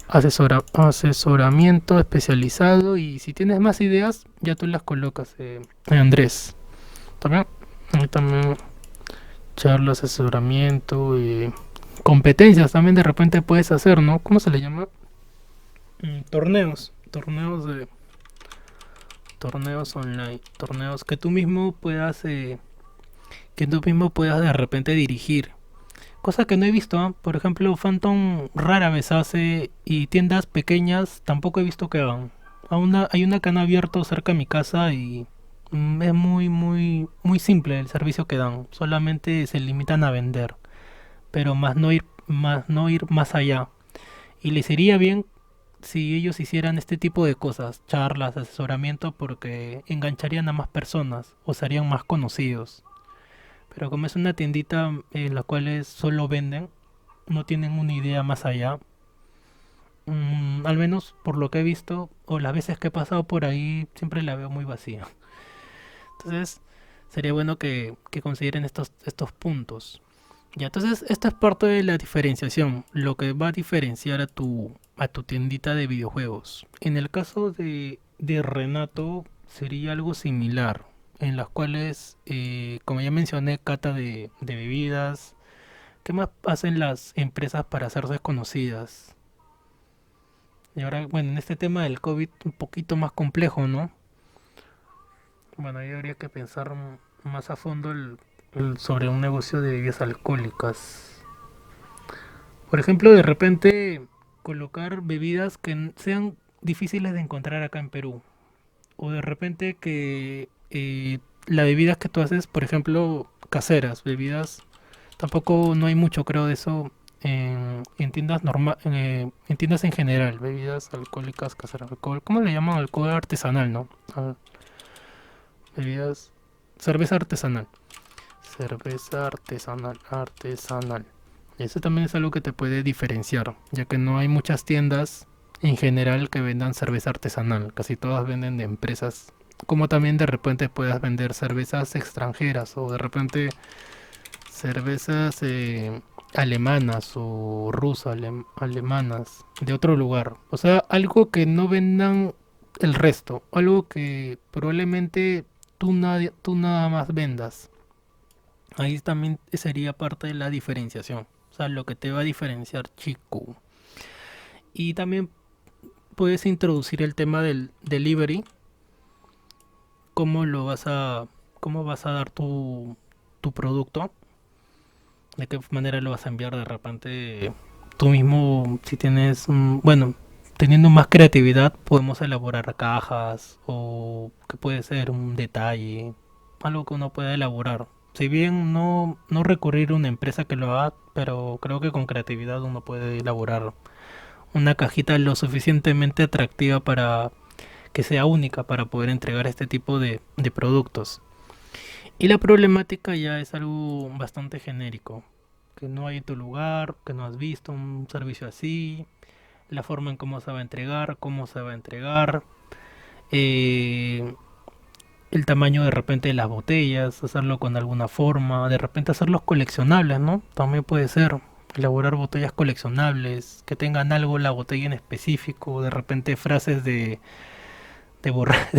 asesoramiento especializado y si tienes más ideas ya tú las colocas, Andrés. También, también charlas, asesoramiento y competencias también de repente puedes hacer, ¿no? ¿Cómo se le llama? Torneos online, torneos que tú mismo puedas de repente dirigir. Cosa que no he visto, ¿eh? Por ejemplo, Phantom rara vez hace y tiendas pequeñas tampoco he visto que hagan. Hay una que han abierto cerca de mi casa y es muy simple el servicio que dan. Solamente se limitan a vender, pero no ir más allá. Y les iría bien si ellos hicieran este tipo de cosas, charlas, asesoramiento, porque engancharían a más personas o serían más conocidos. Pero como es una tiendita en la cual solo venden, no tienen una idea más allá. Al menos por lo que he visto o las veces que he pasado por ahí, siempre la veo muy vacía. Entonces, sería bueno que consideren estos puntos. Ya, entonces, esta es parte de la diferenciación, lo que va a diferenciar a tu tiendita de videojuegos. En el caso de Renato, sería algo similar, en las cuales, como ya mencioné, cata de bebidas. ¿Qué más hacen las empresas para hacerse conocidas? Y ahora, bueno, en este tema del COVID, un poquito más complejo, ¿no? Bueno, ahí habría que pensar más a fondo sobre un negocio de bebidas alcohólicas. Por ejemplo, de repente colocar bebidas que sean difíciles de encontrar acá en Perú. O de repente que las bebidas que tú haces, por ejemplo, caseras, bebidas, tampoco no hay mucho creo de eso en tiendas en tiendas en general, bebidas alcohólicas caseras, alcohol, ¿cómo le llaman? Alcohol artesanal, ¿no? Bebidas, cerveza artesanal, artesanal. Eso también es algo que te puede diferenciar, ya que no hay muchas tiendas en general que vendan cerveza artesanal, casi todas venden de empresas, como también de repente puedas vender cervezas extranjeras o de repente cervezas alemanas o alemanas de otro lugar. O sea, algo que no vendan el resto, algo que probablemente tú nada más vendas. Ahí también sería parte de la diferenciación. O sea, lo que te va a diferenciar, chico. Y también puedes introducir el tema del delivery. Cómo lo vas a, cómo vas a dar tu producto, de qué manera lo vas a enviar de repente tú mismo, si tienes, bueno, teniendo más creatividad, podemos elaborar cajas o que puede ser un detalle, algo que uno pueda elaborar. Si bien no recurrir a una empresa que lo haga, pero creo que con creatividad uno puede elaborar una cajita lo suficientemente atractiva para que sea única para poder entregar este tipo de productos. Y la problemática ya es algo bastante genérico, que no hay en tu lugar, que no has visto un servicio así, la forma en cómo se va a entregar, eh, el tamaño de repente de las botellas, hacerlo con alguna forma, de repente hacerlos coleccionables, ¿no? También puede ser elaborar botellas coleccionables, que tengan algo la botella en específico, de repente frases de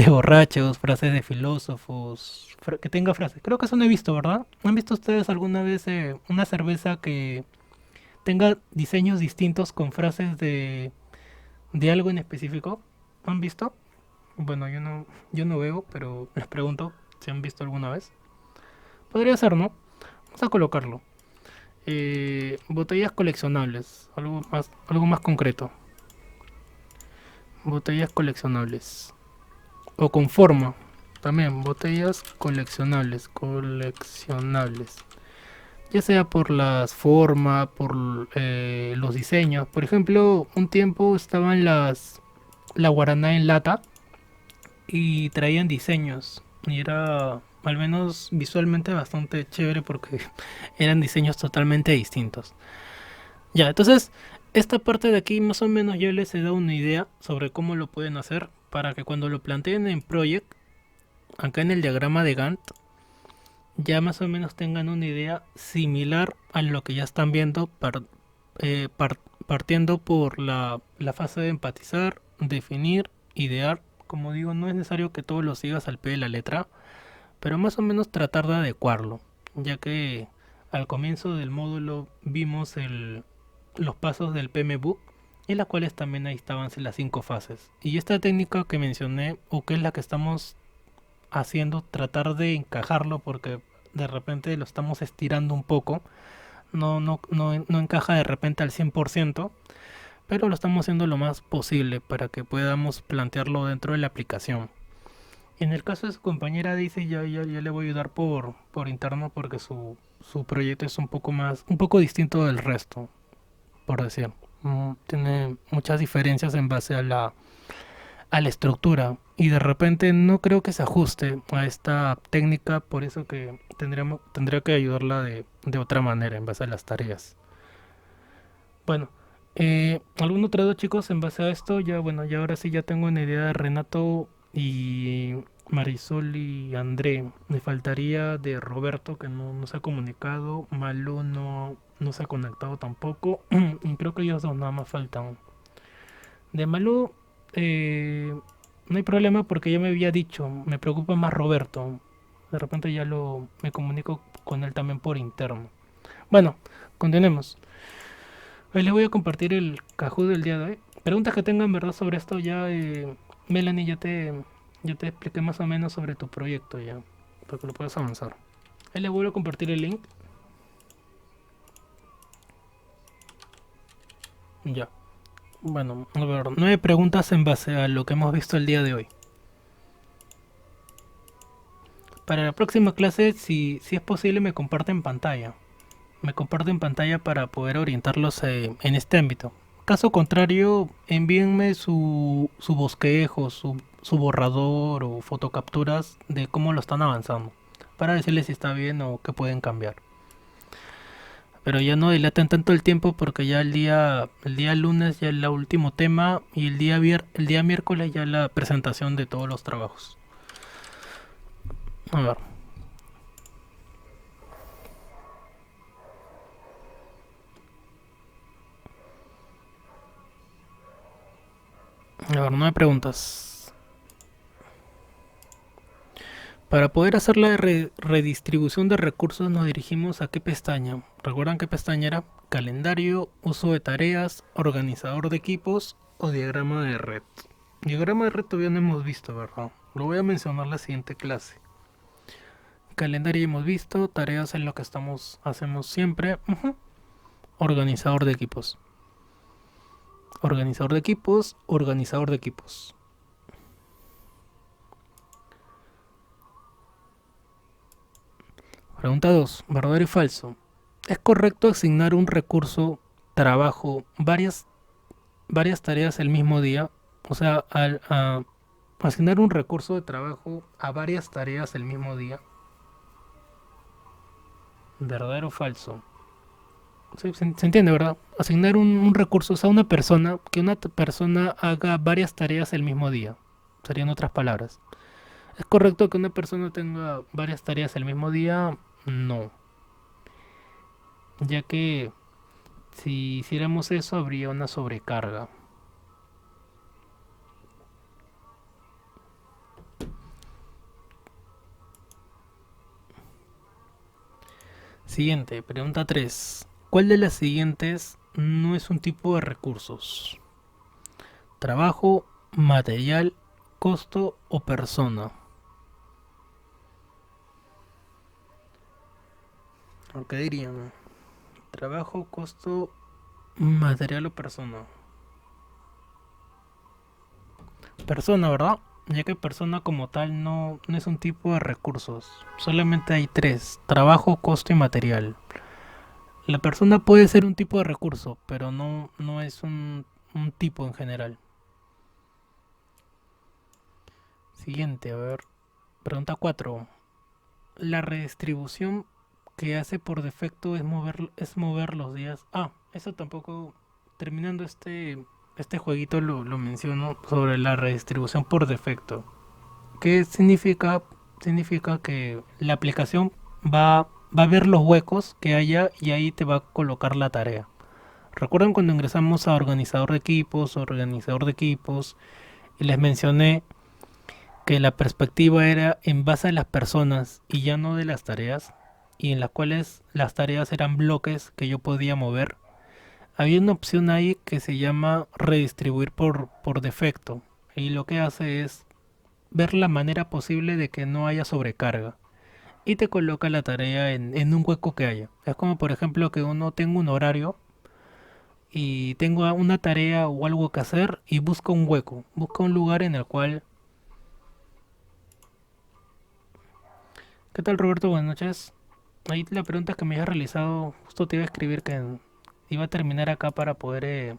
borrachos, frases de filósofos, que tenga frases. Creo que eso no he visto, ¿verdad? ¿Han visto ustedes alguna vez una cerveza que tenga diseños distintos con frases de algo en específico? ¿Han visto? Bueno, yo no veo, pero les pregunto si han visto alguna vez. Podría ser, ¿no? Vamos a colocarlo. Botellas coleccionables, algo más concreto. Botellas coleccionables. O con forma. También botellas coleccionables. Ya sea por las formas, por los diseños. Por ejemplo, un tiempo estaban la guaraná en lata y traían diseños. Y era al menos visualmente bastante chévere porque eran diseños totalmente distintos. Ya, entonces, esta parte de aquí más o menos yo les he dado una idea sobre cómo lo pueden hacer para que cuando lo planteen en Project, acá en el diagrama de Gantt, ya más o menos tengan una idea similar a lo que ya están viendo, partiendo por la fase de empatizar, definir, idear. Como digo, no es necesario que todo lo sigas al pie de la letra, pero más o menos tratar de adecuarlo, ya que al comienzo del módulo vimos los pasos del PMBOK, en las cuales también ahí estaban las 5 fases. Y esta técnica que mencioné, o que es la que estamos haciendo, tratar de encajarlo, porque de repente lo estamos estirando un poco, no encaja de repente al 100%, pero lo estamos haciendo lo más posible para que podamos plantearlo dentro de la aplicación. En el caso de su compañera dice ya le voy a ayudar por interno porque su proyecto es un poco distinto del resto, por decir. Tiene muchas diferencias en base a la estructura y de repente no creo que se ajuste a esta técnica, por eso que tendría que ayudarla de otra manera en base a las tareas. Bueno, ¿algún otro dato, chicos, en base a esto? Ya, bueno, ya ahora sí ya tengo una idea de Renato y Marisol y André. Me faltaría de Roberto, que no se ha comunicado. Malu no se ha conectado tampoco. Y creo que ellos dos nada más faltan. De Malu, no hay problema porque ya me había dicho. Me preocupa más Roberto. De repente me comunico con él también por interno. Bueno, continuemos. Hoy les voy a compartir el Kahoot del día de hoy. Preguntas que tengan verdad sobre esto ya, Melanie, ya te expliqué más o menos sobre tu proyecto ya, para que lo puedas avanzar. Ahí les vuelvo a compartir el link. Ya. Bueno, a ver, 9 preguntas en base a lo que hemos visto el día de hoy. Para la próxima clase, si es posible, me comparten pantalla. me comparten pantalla para poder orientarlos en este ámbito. Caso contrario, envíenme su bosquejo, su borrador o fotocapturas de cómo lo están avanzando, para decirles si está bien o qué pueden cambiar. Pero ya no dilaten tanto el tiempo porque ya el día lunes ya es el último tema y el día miércoles ya la presentación de todos los trabajos. A ver. A ver, no me preguntas. Para poder hacer la redistribución de recursos nos dirigimos a qué pestaña. ¿Recuerdan qué pestaña era? Calendario, uso de tareas, organizador de equipos o diagrama de red. Diagrama de red todavía no hemos visto, ¿verdad? Lo voy a mencionar en la siguiente clase. Calendario hemos visto, tareas en lo que hacemos siempre. Organizador de equipos. Organizador de equipos, organizador de equipos. Pregunta 2. ¿Verdadero y falso? ¿Es correcto asignar un recurso, trabajo, varias tareas el mismo día? O sea, asignar un recurso de trabajo a varias tareas el mismo día. ¿Verdadero o falso? Sí, se entiende, ¿verdad? Asignar un recurso, o sea, que una persona haga varias tareas el mismo día. Serían otras palabras. ¿Es correcto que una persona tenga varias tareas el mismo día? No. Ya que si hiciéramos eso habría una sobrecarga. Siguiente, pregunta 3. ¿Cuál de las siguientes no es un tipo de recursos? Trabajo, material, costo o persona. ¿Qué dirían? Trabajo, costo, material o persona. Persona, ¿verdad? Ya que persona como tal no es un tipo de recursos. Solamente hay tres: trabajo, costo y material. La persona puede ser un tipo de recurso, pero no es un tipo en general. Siguiente, a ver. Pregunta 4. La redistribución que hace por defecto es mover los días. Eso tampoco. Terminando este jueguito lo menciono sobre la redistribución por defecto. ¿Qué significa? Significa que la aplicación va a ver los huecos que haya y ahí te va a colocar la tarea. ¿Recuerdan cuando ingresamos a organizador de equipos, y les mencioné que la perspectiva era en base a las personas y ya no de las tareas, y en las cuales las tareas eran bloques que yo podía mover? Había una opción ahí que se llama redistribuir por defecto, y lo que hace es ver la manera posible de que no haya sobrecarga y te coloca la tarea en un hueco que haya. Es como por ejemplo que uno tenga un horario y tengo una tarea o algo que hacer y busca un hueco, busca un lugar en el cual... ¿Qué tal, Roberto? Buenas noches. Ahí la pregunta que me habías realizado, justo te iba a escribir que iba a terminar acá para poder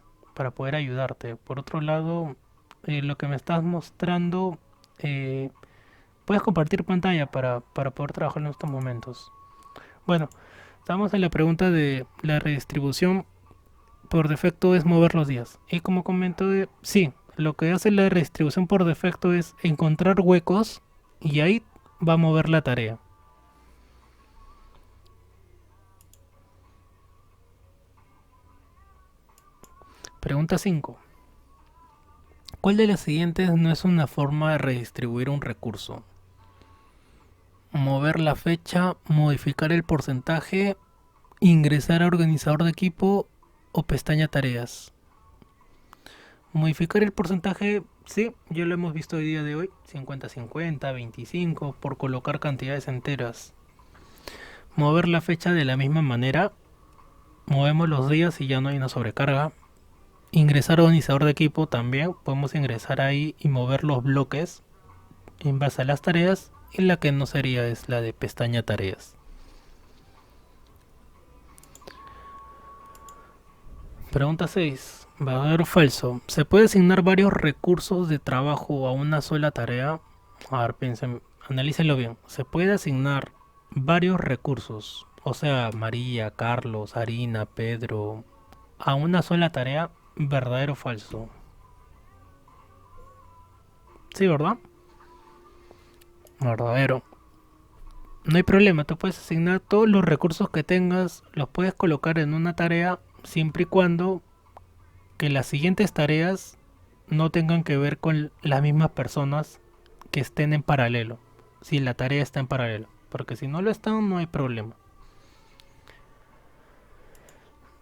ayudarte. Por otro lado, lo que me estás mostrando, eh, puedes compartir pantalla para poder trabajar en estos momentos. Bueno, estamos en la pregunta de la redistribución por defecto es mover los días. Y como comento, sí, lo que hace la redistribución por defecto es encontrar huecos y ahí va a mover la tarea. Pregunta 5. ¿Cuál de las siguientes no es una forma de redistribuir un recurso? Mover la fecha, modificar el porcentaje, ingresar a organizador de equipo o pestaña tareas. Modificar el porcentaje, sí, ya lo hemos visto el día de hoy, 50-50, 25, por colocar cantidades enteras. Mover la fecha de la misma manera, movemos los días y ya no hay una sobrecarga. Ingresar a organizador de equipo también, podemos ingresar ahí y mover los bloques en base a las tareas, y la que no sería es la de pestaña tareas. Pregunta 6. ¿Verdadero o falso? ¿Se puede asignar varios recursos de trabajo a una sola tarea? A ver, piensen, analícenlo bien. ¿Se puede asignar varios recursos? O sea, María, Carlos, Harina, Pedro, a una sola tarea. ¿Verdadero o falso? Sí, ¿verdad? Verdadero. No hay problema, tú puedes asignar todos los recursos que tengas, los puedes colocar en una tarea siempre y cuando que las siguientes tareas no tengan que ver con las mismas personas que estén en paralelo. Si la tarea está en paralelo. Porque si no lo están, no hay problema.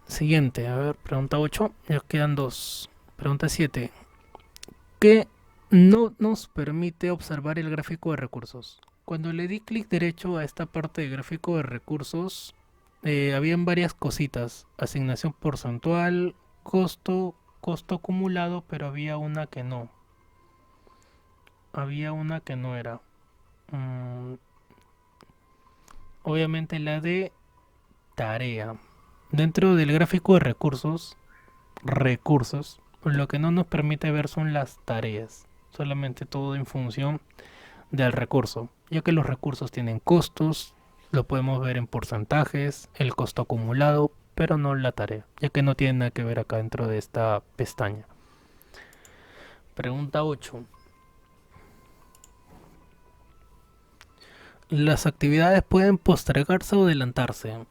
Siguiente, a ver, pregunta 8. Ya quedan dos. Pregunta 7. ¿Qué no nos permite observar el gráfico de recursos? Cuando le di clic derecho a esta parte de gráfico de recursos, habían varias cositas. Asignación porcentual, costo, costo acumulado, pero había una que no. Había una que no era. Mm, obviamente la de tarea. Dentro del gráfico de recursos, lo que no nos permite ver son las tareas. Solamente todo en función del recurso, ya que los recursos tienen costos, lo podemos ver en porcentajes, el costo acumulado, pero no la tarea, ya que no tiene nada que ver acá dentro de esta pestaña. Pregunta 8. ¿Las actividades pueden postergarse o adelantarse?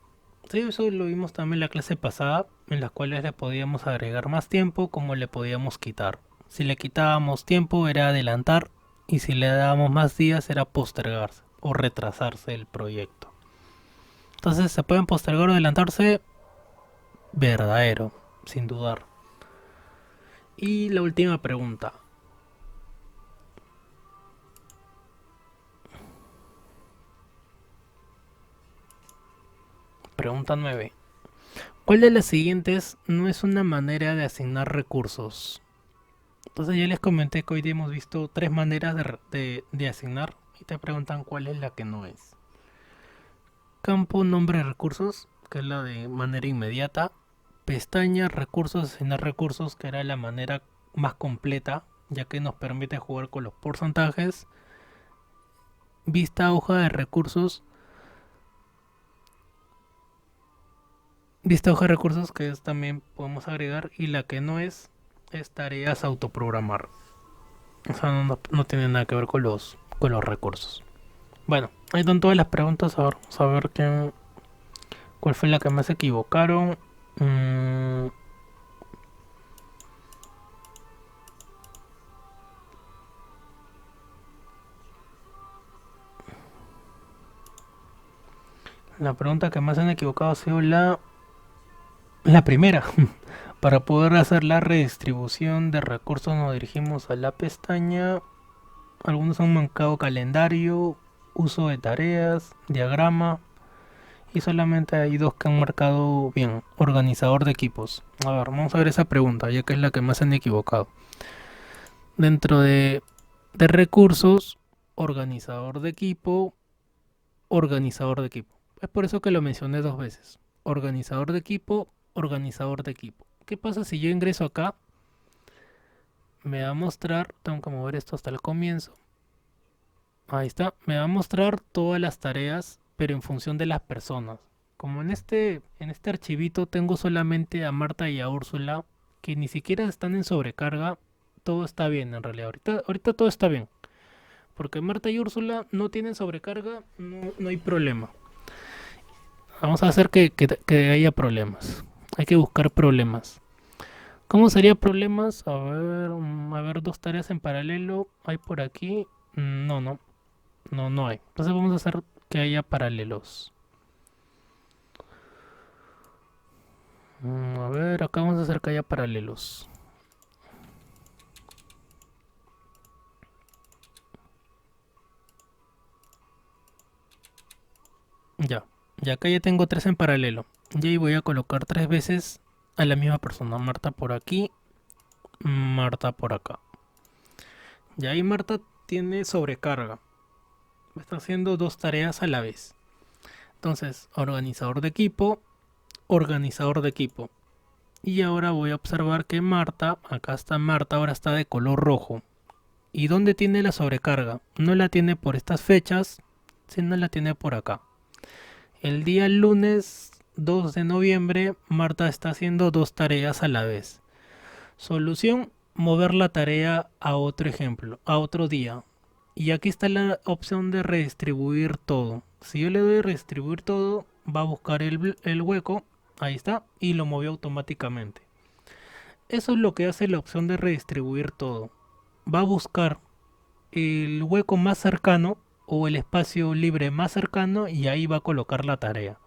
Sí, eso lo vimos también en la clase pasada, en las cuales le podíamos agregar más tiempo como le podíamos quitar. Si le quitábamos tiempo era adelantar y si le dábamos más días era postergarse o retrasarse el proyecto. Entonces se pueden postergar o adelantarse, verdadero, sin dudar. Y la última pregunta. Pregunta 9. ¿Cuál de las siguientes no es una manera de asignar recursos? Entonces ya les comenté que hoy día hemos visto tres maneras de asignar y te preguntan cuál es la que no es. Campo nombre de recursos, que es la de manera inmediata. Pestaña recursos, asignar recursos, que era la manera más completa, ya que nos permite jugar con los porcentajes. Vista hoja de recursos. Vista hoja de recursos, que es también podemos agregar. Y la que no es tareas autoprogramar. O sea, no tiene nada que ver con los recursos. Bueno, ahí están todas las preguntas. Ahora vamos a ver cuál fue la que más se equivocaron. Mm, la pregunta que más se han equivocado ha sido la primera. Para poder hacer la redistribución de recursos nos dirigimos a la pestaña. Algunos han marcado calendario, uso de tareas, diagrama. Y solamente hay dos que han marcado bien, organizador de equipos. A ver, vamos a ver esa pregunta, ya que es la que más se han equivocado. Dentro de recursos, organizador de equipo, organizador de equipo. Es por eso que lo mencioné dos veces. Organizador de equipo, organizador de equipo. ¿Qué pasa si yo ingreso acá? Me va a mostrar, tengo que mover esto hasta el comienzo. Ahí está, me va a mostrar todas las tareas, pero en función de las personas. Como en este archivito tengo solamente a Marta y a Úrsula, que ni siquiera están en sobrecarga, todo está bien en realidad. Ahorita todo está bien. Porque Marta y Úrsula no tienen sobrecarga, no hay problema. Vamos a hacer que haya problemas. Hay que buscar problemas. ¿Cómo sería problemas? A ver, dos tareas en paralelo. ¿Hay por aquí? No hay. Entonces vamos a hacer que haya paralelos. A ver, acá vamos a hacer que haya paralelos. Ya. Ya acá ya tengo tres en paralelo. Y ahí voy a colocar tres veces a la misma persona. Marta por aquí, Marta por acá. Y ahí Marta tiene sobrecarga. Está haciendo dos tareas a la vez. Entonces, organizador de equipo, organizador de equipo. Y ahora voy a observar que Marta, acá está Marta, ahora está de color rojo. ¿Y dónde tiene la sobrecarga? No la tiene por estas fechas, sino la tiene por acá. El día lunes 2 de noviembre, Marta está haciendo dos tareas a la vez. Solución, mover la tarea a otro ejemplo, a otro día. Y aquí está la opción de redistribuir todo. Si yo le doy redistribuir todo, va a buscar el hueco, ahí está, y lo movió automáticamente. Eso es lo que hace la opción de redistribuir todo. Va a buscar el hueco más cercano o el espacio libre más cercano y ahí va a colocar la tarea.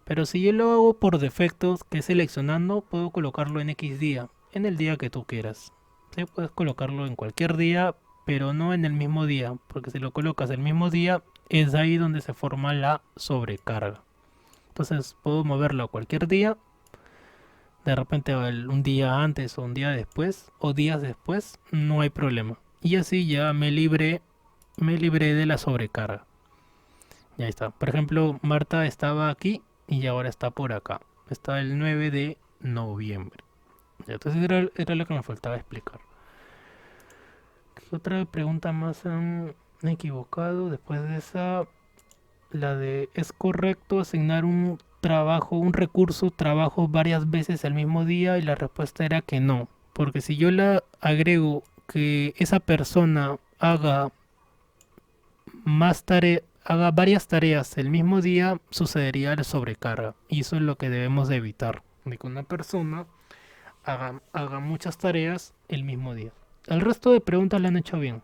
Pero si yo lo hago por defectos, que seleccionando, puedo colocarlo en X día, en el día que tú quieras. ¿Sí? Puedes colocarlo en cualquier día, pero no en el mismo día, porque si lo colocas el mismo día, es ahí donde se forma la sobrecarga. Entonces puedo moverlo a cualquier día, de repente un día antes o un día después, o días después, no hay problema. Y así ya me libré de la sobrecarga. Ya está. Por ejemplo, Marta estaba aquí y ahora está por acá. Está el 9 de noviembre. Ya, entonces era lo que me faltaba explicar. ¿Qué otra pregunta más han equivocado? Después de esa, la de ¿es correcto asignar un trabajo, un recurso, trabajo varias veces al mismo día? Y la respuesta era que no. Porque si yo la agrego que esa persona haga varias tareas el mismo día, sucedería la sobrecarga. Y eso es lo que debemos de evitar. De que una persona haga muchas tareas el mismo día. El resto de preguntas le han hecho bien.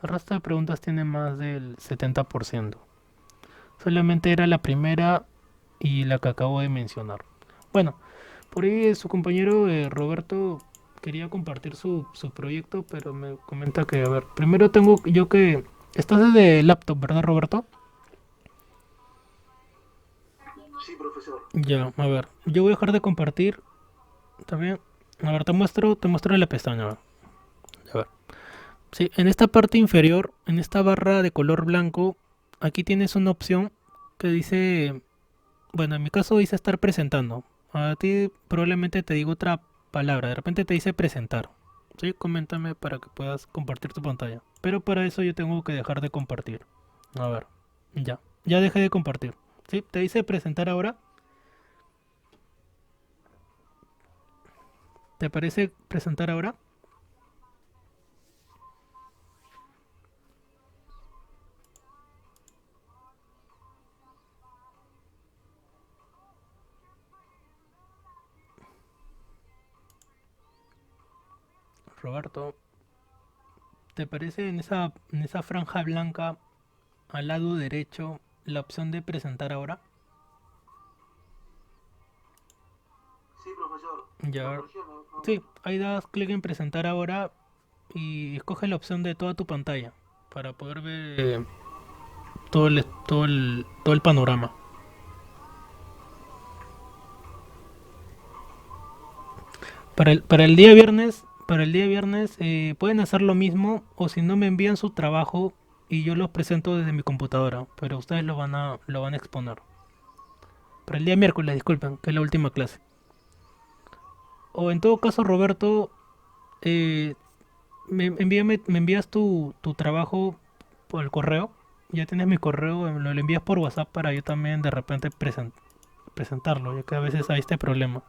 El resto de preguntas tiene más del 70%. Solamente era la primera y la que acabo de mencionar. Bueno, por ahí su compañero Roberto quería compartir su proyecto, pero me comenta que, a ver, primero tengo yo que... Estás desde laptop, ¿verdad, Roberto?
Sí, profesor.
Ya, a ver, yo voy a dejar de compartir. ¿Está bien? A ver, te muestro la pestaña. A ver. Sí, en esta parte inferior, en esta barra de color blanco, aquí tienes una opción que dice, bueno, en mi caso dice estar presentando. A ti probablemente te digo otra palabra, de repente te dice presentar. Sí, coméntame para que puedas compartir tu pantalla. Pero para eso yo tengo que dejar de compartir. A ver, ya dejé de compartir. Sí, te dice presentar ahora. ¿Te parece presentar ahora? Roberto, ¿te parece en esa franja blanca al lado derecho la opción de presentar ahora?
Sí, profesor.
Ya, a ver.
Corrección, no,
Sí, ahí das clic en presentar ahora y escoge la opción de toda tu pantalla para poder ver todo el panorama. Para el día viernes pueden hacer lo mismo o si no me envían su trabajo y yo los presento desde mi computadora, pero ustedes lo van a exponer. Para el día miércoles, disculpen, que es la última clase. O en todo caso, Roberto, eh, me envías tu trabajo por el correo. Ya tienes mi correo, lo envías por WhatsApp para yo también de repente presentarlo, ya que a veces hay este problema.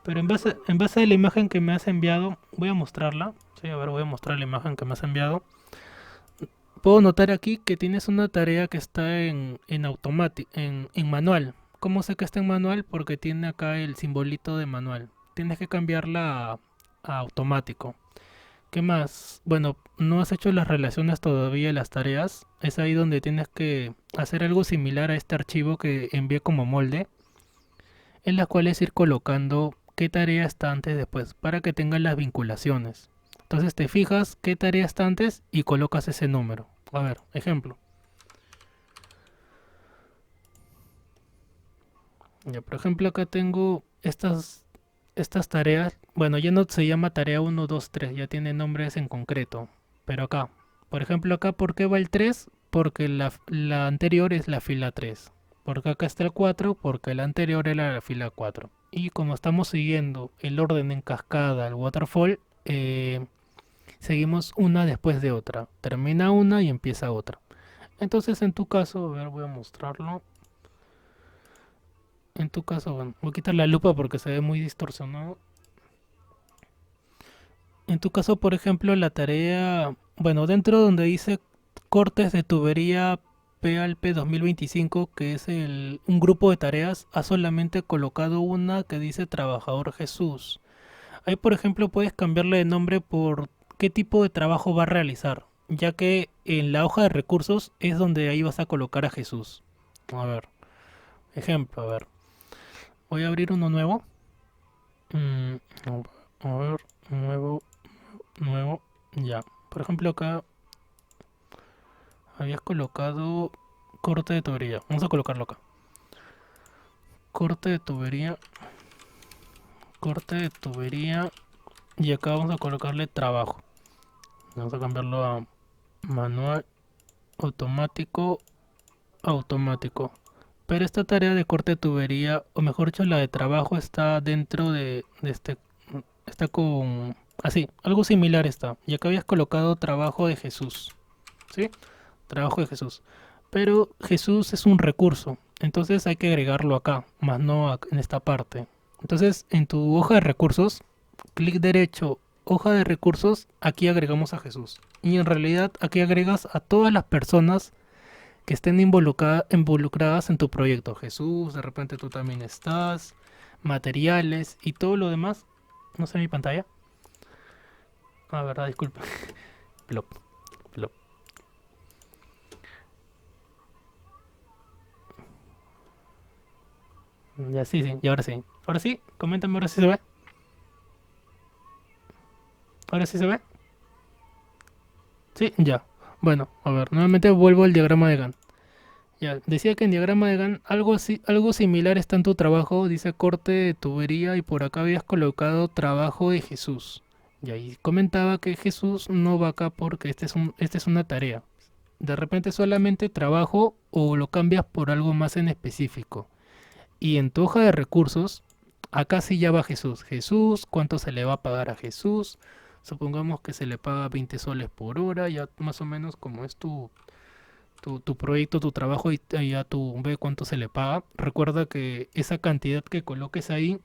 Pero en base a la imagen que me has enviado, voy a mostrarla. Sí, a ver, voy a mostrar la imagen que me has enviado. Puedo notar aquí que tienes una tarea que está en manual. ¿Cómo sé que está en manual? Porque tiene acá el simbolito de manual. Tienes que cambiarla a automático. ¿Qué más? Bueno, no has hecho las relaciones todavía de las tareas. Es ahí donde tienes que hacer algo similar a este archivo que envié como molde, en las cuales ir colocando qué tarea está antes después para que tengan las vinculaciones. Entonces te fijas qué tarea está antes y colocas ese número. A ver, ejemplo. Ya, por ejemplo, acá tengo estas tareas. Bueno, ya no se llama tarea 1, 2, 3, ya tiene nombres en concreto. Pero acá, por ejemplo, acá, ¿por qué va el 3? Porque la anterior es la fila 3. Porque acá está el 4, porque el anterior era la fila 4. Y como estamos siguiendo el orden en cascada, el waterfall, seguimos una después de otra. Termina una y empieza otra. Entonces en tu caso, a ver, voy a mostrarlo. En tu caso, bueno, voy a quitar la lupa porque se ve muy distorsionado. En tu caso, por ejemplo, la tarea, bueno, dentro donde dice cortes de tubería PALP 2025, que es un grupo de tareas, ha solamente colocado una que dice Trabajador Jesús. Ahí, por ejemplo, puedes cambiarle de nombre por qué tipo de trabajo va a realizar, ya que en la hoja de recursos es donde ahí vas a colocar a Jesús. A ver, ejemplo, a ver. Voy a abrir uno nuevo. Mm, a ver, nuevo, ya. Por ejemplo, acá habías colocado corte de tubería. Vamos a colocarlo acá. Corte de tubería, corte de tubería. Y acá vamos a colocarle trabajo. Vamos a cambiarlo a manual, automático, automático. Pero esta tarea de corte de tubería, o mejor dicho, la de trabajo, está dentro de este. Está con. Así, algo similar está. Y acá habías colocado trabajo de Jesús. ¿Sí? Trabajo de Jesús. Pero Jesús es un recurso. Entonces hay que agregarlo acá, más no en esta parte. Entonces, en tu hoja de recursos, clic derecho, hoja de recursos, aquí agregamos a Jesús. Y en realidad aquí agregas a todas las personas que estén involucradas en tu proyecto. Jesús, de repente tú también estás, materiales y todo lo demás. No sé mi pantalla. Ah, verdad, disculpa. Plop, plop. Ya sí, sí, y ahora sí. Ahora sí, coméntame, ahora sí se ve. Ahora sí se ve. Sí, ya. Bueno, a ver, nuevamente vuelvo al diagrama de Gantt. Ya, decía que en diagrama de Gantt algo así, algo similar está en tu trabajo, dice corte de tubería y por acá habías colocado trabajo de Jesús. Y ahí comentaba que Jesús no va acá porque esta es una tarea. De repente solamente trabajo o lo cambias por algo más en específico. Y en tu hoja de recursos, acá sí ya va Jesús. Jesús, ¿cuánto se le va a pagar a Jesús? Supongamos que se le paga 20 soles por hora, ya más o menos como es tu proyecto, tu trabajo, y ya tú ve cuánto se le paga. Recuerda que esa cantidad que coloques ahí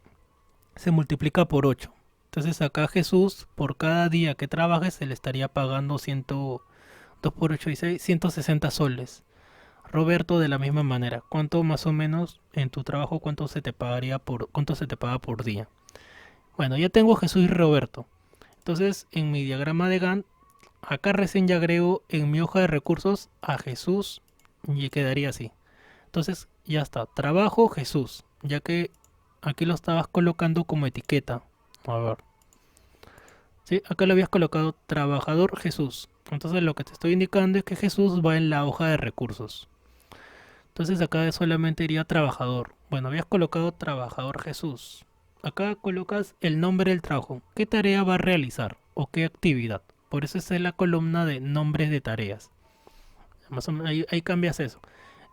se multiplica por 8. Entonces acá Jesús, por cada día que trabajes, se le estaría pagando 2 por 8 y 6, 160 soles. Roberto, de la misma manera, ¿cuánto más o menos en tu trabajo, cuánto se te paga por día? Bueno, ya tengo Jesús y Roberto. Entonces, en mi diagrama de Gantt, acá recién ya agrego en mi hoja de recursos a Jesús y quedaría así. Entonces, ya está, trabajo Jesús, ya que aquí lo estabas colocando como etiqueta. A ver. Sí, acá lo habías colocado trabajador Jesús. Entonces lo que te estoy indicando es que Jesús va en la hoja de recursos. Entonces acá solamente iría trabajador. Bueno, habías colocado trabajador Jesús. Acá colocas el nombre del trabajo. ¿Qué tarea va a realizar? ¿O qué actividad? Por eso es la columna de nombres de tareas. Más o menos ahí cambias eso.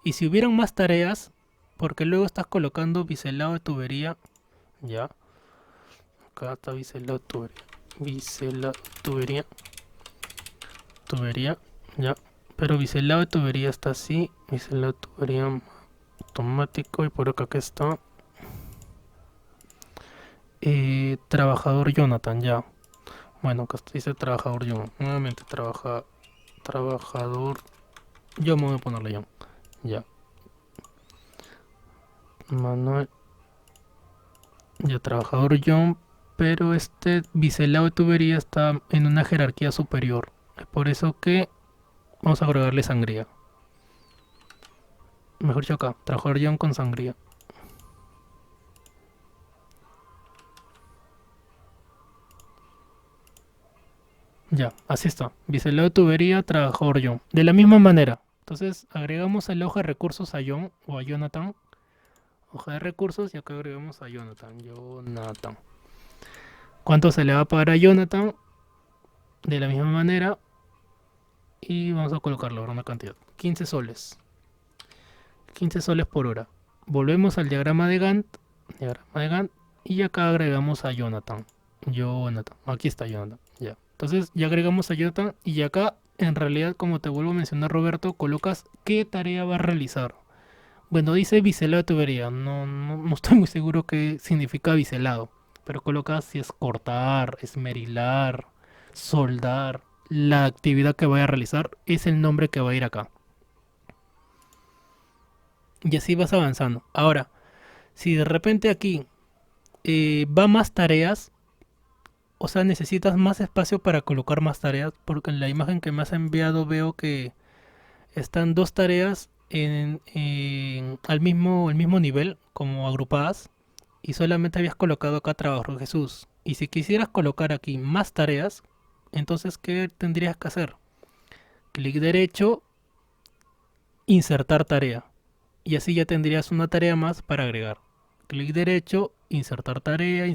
Y si hubieran más tareas, porque luego estás colocando biselado de tubería. Ya. Acá está biselado de tubería. Biselado de tubería. Tubería. Ya. Pero biselado de tubería está así. Biselado de tubería automático. Y por acá que está. Trabajador Jonathan, ya. Bueno, acá dice trabajador John. Nuevamente trabajador. Yo me voy a ponerle John. Ya. Manuel. Ya, trabajador John. Pero este biselado de tubería está en una jerarquía superior. Es por eso que vamos a agregarle sangría. Mejor dicho acá, trabajador John con sangría. Ya, así está. Biselado de tubería, trabajador John. De la misma manera. Entonces agregamos el hoja de recursos a John o a Jonathan. Hoja de recursos y acá agregamos a Jonathan. Jonathan. ¿Cuánto se le va a pagar a Jonathan? De la misma manera. Y vamos a colocarlo ahora una cantidad. 15 soles. 15 soles por hora. Volvemos al diagrama de Gantt, y acá agregamos a Jonathan. Aquí está Jonathan, ya. Entonces ya agregamos a Jonathan y acá en realidad, como te vuelvo a mencionar, Roberto, colocas qué tarea va a realizar. Bueno, dice biselado de tubería, no estoy muy seguro qué significa biselado, pero colocas si es cortar, esmerilar, soldar, la actividad que vaya a realizar es el nombre que va a ir acá. Y así vas avanzando. Ahora, si de repente aquí va más tareas, o sea, necesitas más espacio para colocar más tareas, porque en la imagen que me has enviado veo que están dos tareas el mismo nivel, como agrupadas, y solamente habías colocado acá trabajo de Jesús. Y si quisieras colocar aquí más tareas, entonces, ¿qué tendrías que hacer? Clic derecho, insertar tarea. Y así ya tendrías una tarea más para agregar. Clic derecho, insertar tarea,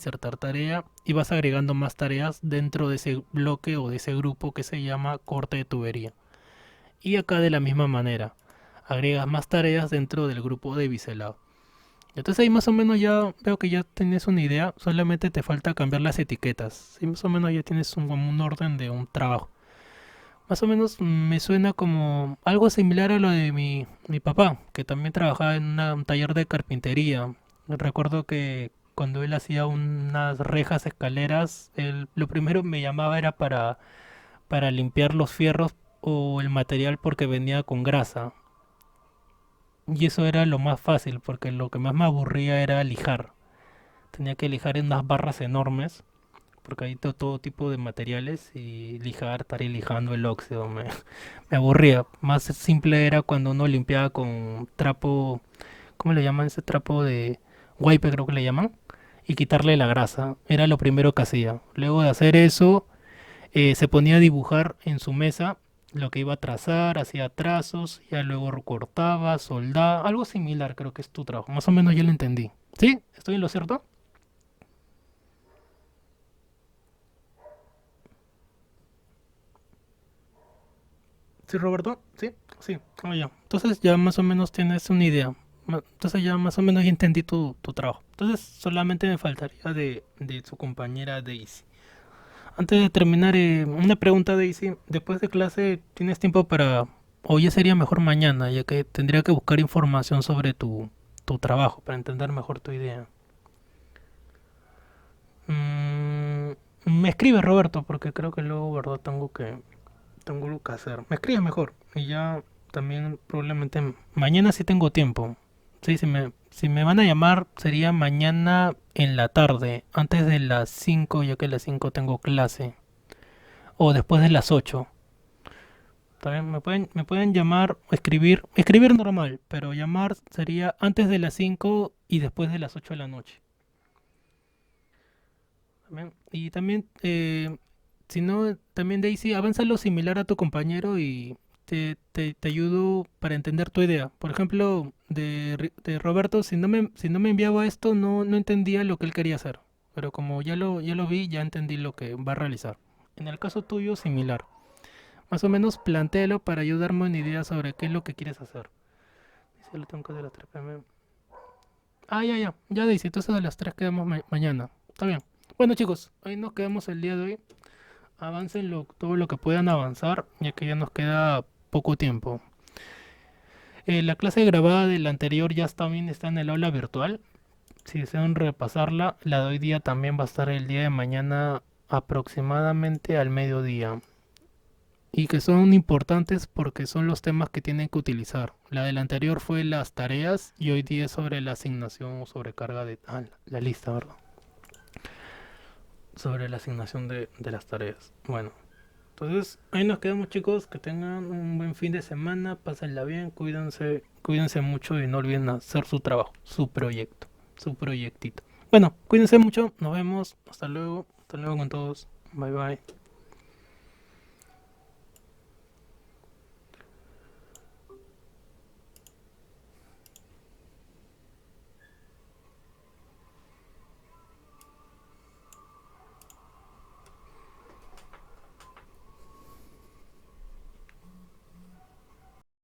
y vas agregando más tareas dentro de ese bloque o de ese grupo que se llama corte de tubería. Y acá de la misma manera, agregas más tareas dentro del grupo de biselado. Entonces ahí más o menos ya veo que ya tienes una idea, solamente te falta cambiar las etiquetas. Y más o menos ya tienes como un orden de un trabajo. Más o menos me suena como algo similar a lo de mi papá, que también trabajaba en un taller de carpintería. Recuerdo que cuando él hacía unas rejas, escaleras, lo primero me llamaba era para limpiar los fierros o el material porque venía con grasa. Y eso era lo más fácil, porque lo que más me aburría era lijar. Tenía que lijar en unas barras enormes, porque hay todo tipo de materiales y estar ahí lijando el óxido, me aburría. Más simple era cuando uno limpiaba con trapo, ¿cómo le llaman ese trapo de wipe creo que le llaman? Y quitarle la grasa. Era lo primero que hacía. Luego de hacer eso, se ponía a dibujar en su mesa lo que iba a trazar, hacía trazos, ya luego recortaba, soldaba, algo similar creo que es tu trabajo. Más o menos ya lo entendí. ¿Sí? ¿Estoy en lo cierto? ¿Sí, Roberto? ¿Sí? Sí. Ah, ya. Entonces ya más o menos tienes una idea. Entonces ya más o menos ya entendí tu trabajo. Entonces solamente me faltaría de su compañera Daisy. Antes de terminar, una pregunta, Daisy. Después de clase, ¿tienes tiempo para... o ya sería mejor mañana, ya que tendría que buscar información sobre tu trabajo para entender mejor tu idea? Me escribe Roberto, porque creo que luego, ¿verdad? Tengo algo que hacer. Me escribe mejor. Y ya también probablemente mañana sí tengo tiempo. Sí, si me van a llamar sería mañana en la tarde, antes de las 5 ya que a las 5 tengo clase. O después de las 8. También me pueden llamar o escribir normal, pero llamar sería antes de las 5 y después de las 8 de la noche. Y también, si no, también Daisy, avanza lo similar a tu compañero y te ayudo para entender tu idea. Por ejemplo, de Roberto, si no me enviaba esto, no entendía lo que él quería hacer. Pero como ya lo vi, ya entendí lo que va a realizar. En el caso tuyo, similar. Más o menos plantéalo para ayudarme una idea sobre qué es lo que quieres hacer. Dice, lo tengo que hacer a las 3 p.m. Ah, ya Daisy, entonces a las 3 quedamos mañana. Está bien. Bueno chicos, ahí nos quedamos el día de hoy. Avancen todo lo que puedan avanzar, ya que ya nos queda poco tiempo. La clase grabada del anterior ya también está en el aula virtual. Si desean repasarla, la de hoy día también va a estar el día de mañana aproximadamente al mediodía. Y que son importantes porque son los temas que tienen que utilizar. La del anterior fue las tareas y hoy día es sobre la asignación o sobrecarga de... la lista, ¿verdad? Sobre la asignación de las tareas. Bueno, entonces ahí nos quedamos chicos, que tengan un buen fin de semana, pásenla bien, cuídense mucho y no olviden hacer su trabajo, su proyecto, su proyectito. Bueno, cuídense mucho, nos vemos, hasta luego con todos, bye bye.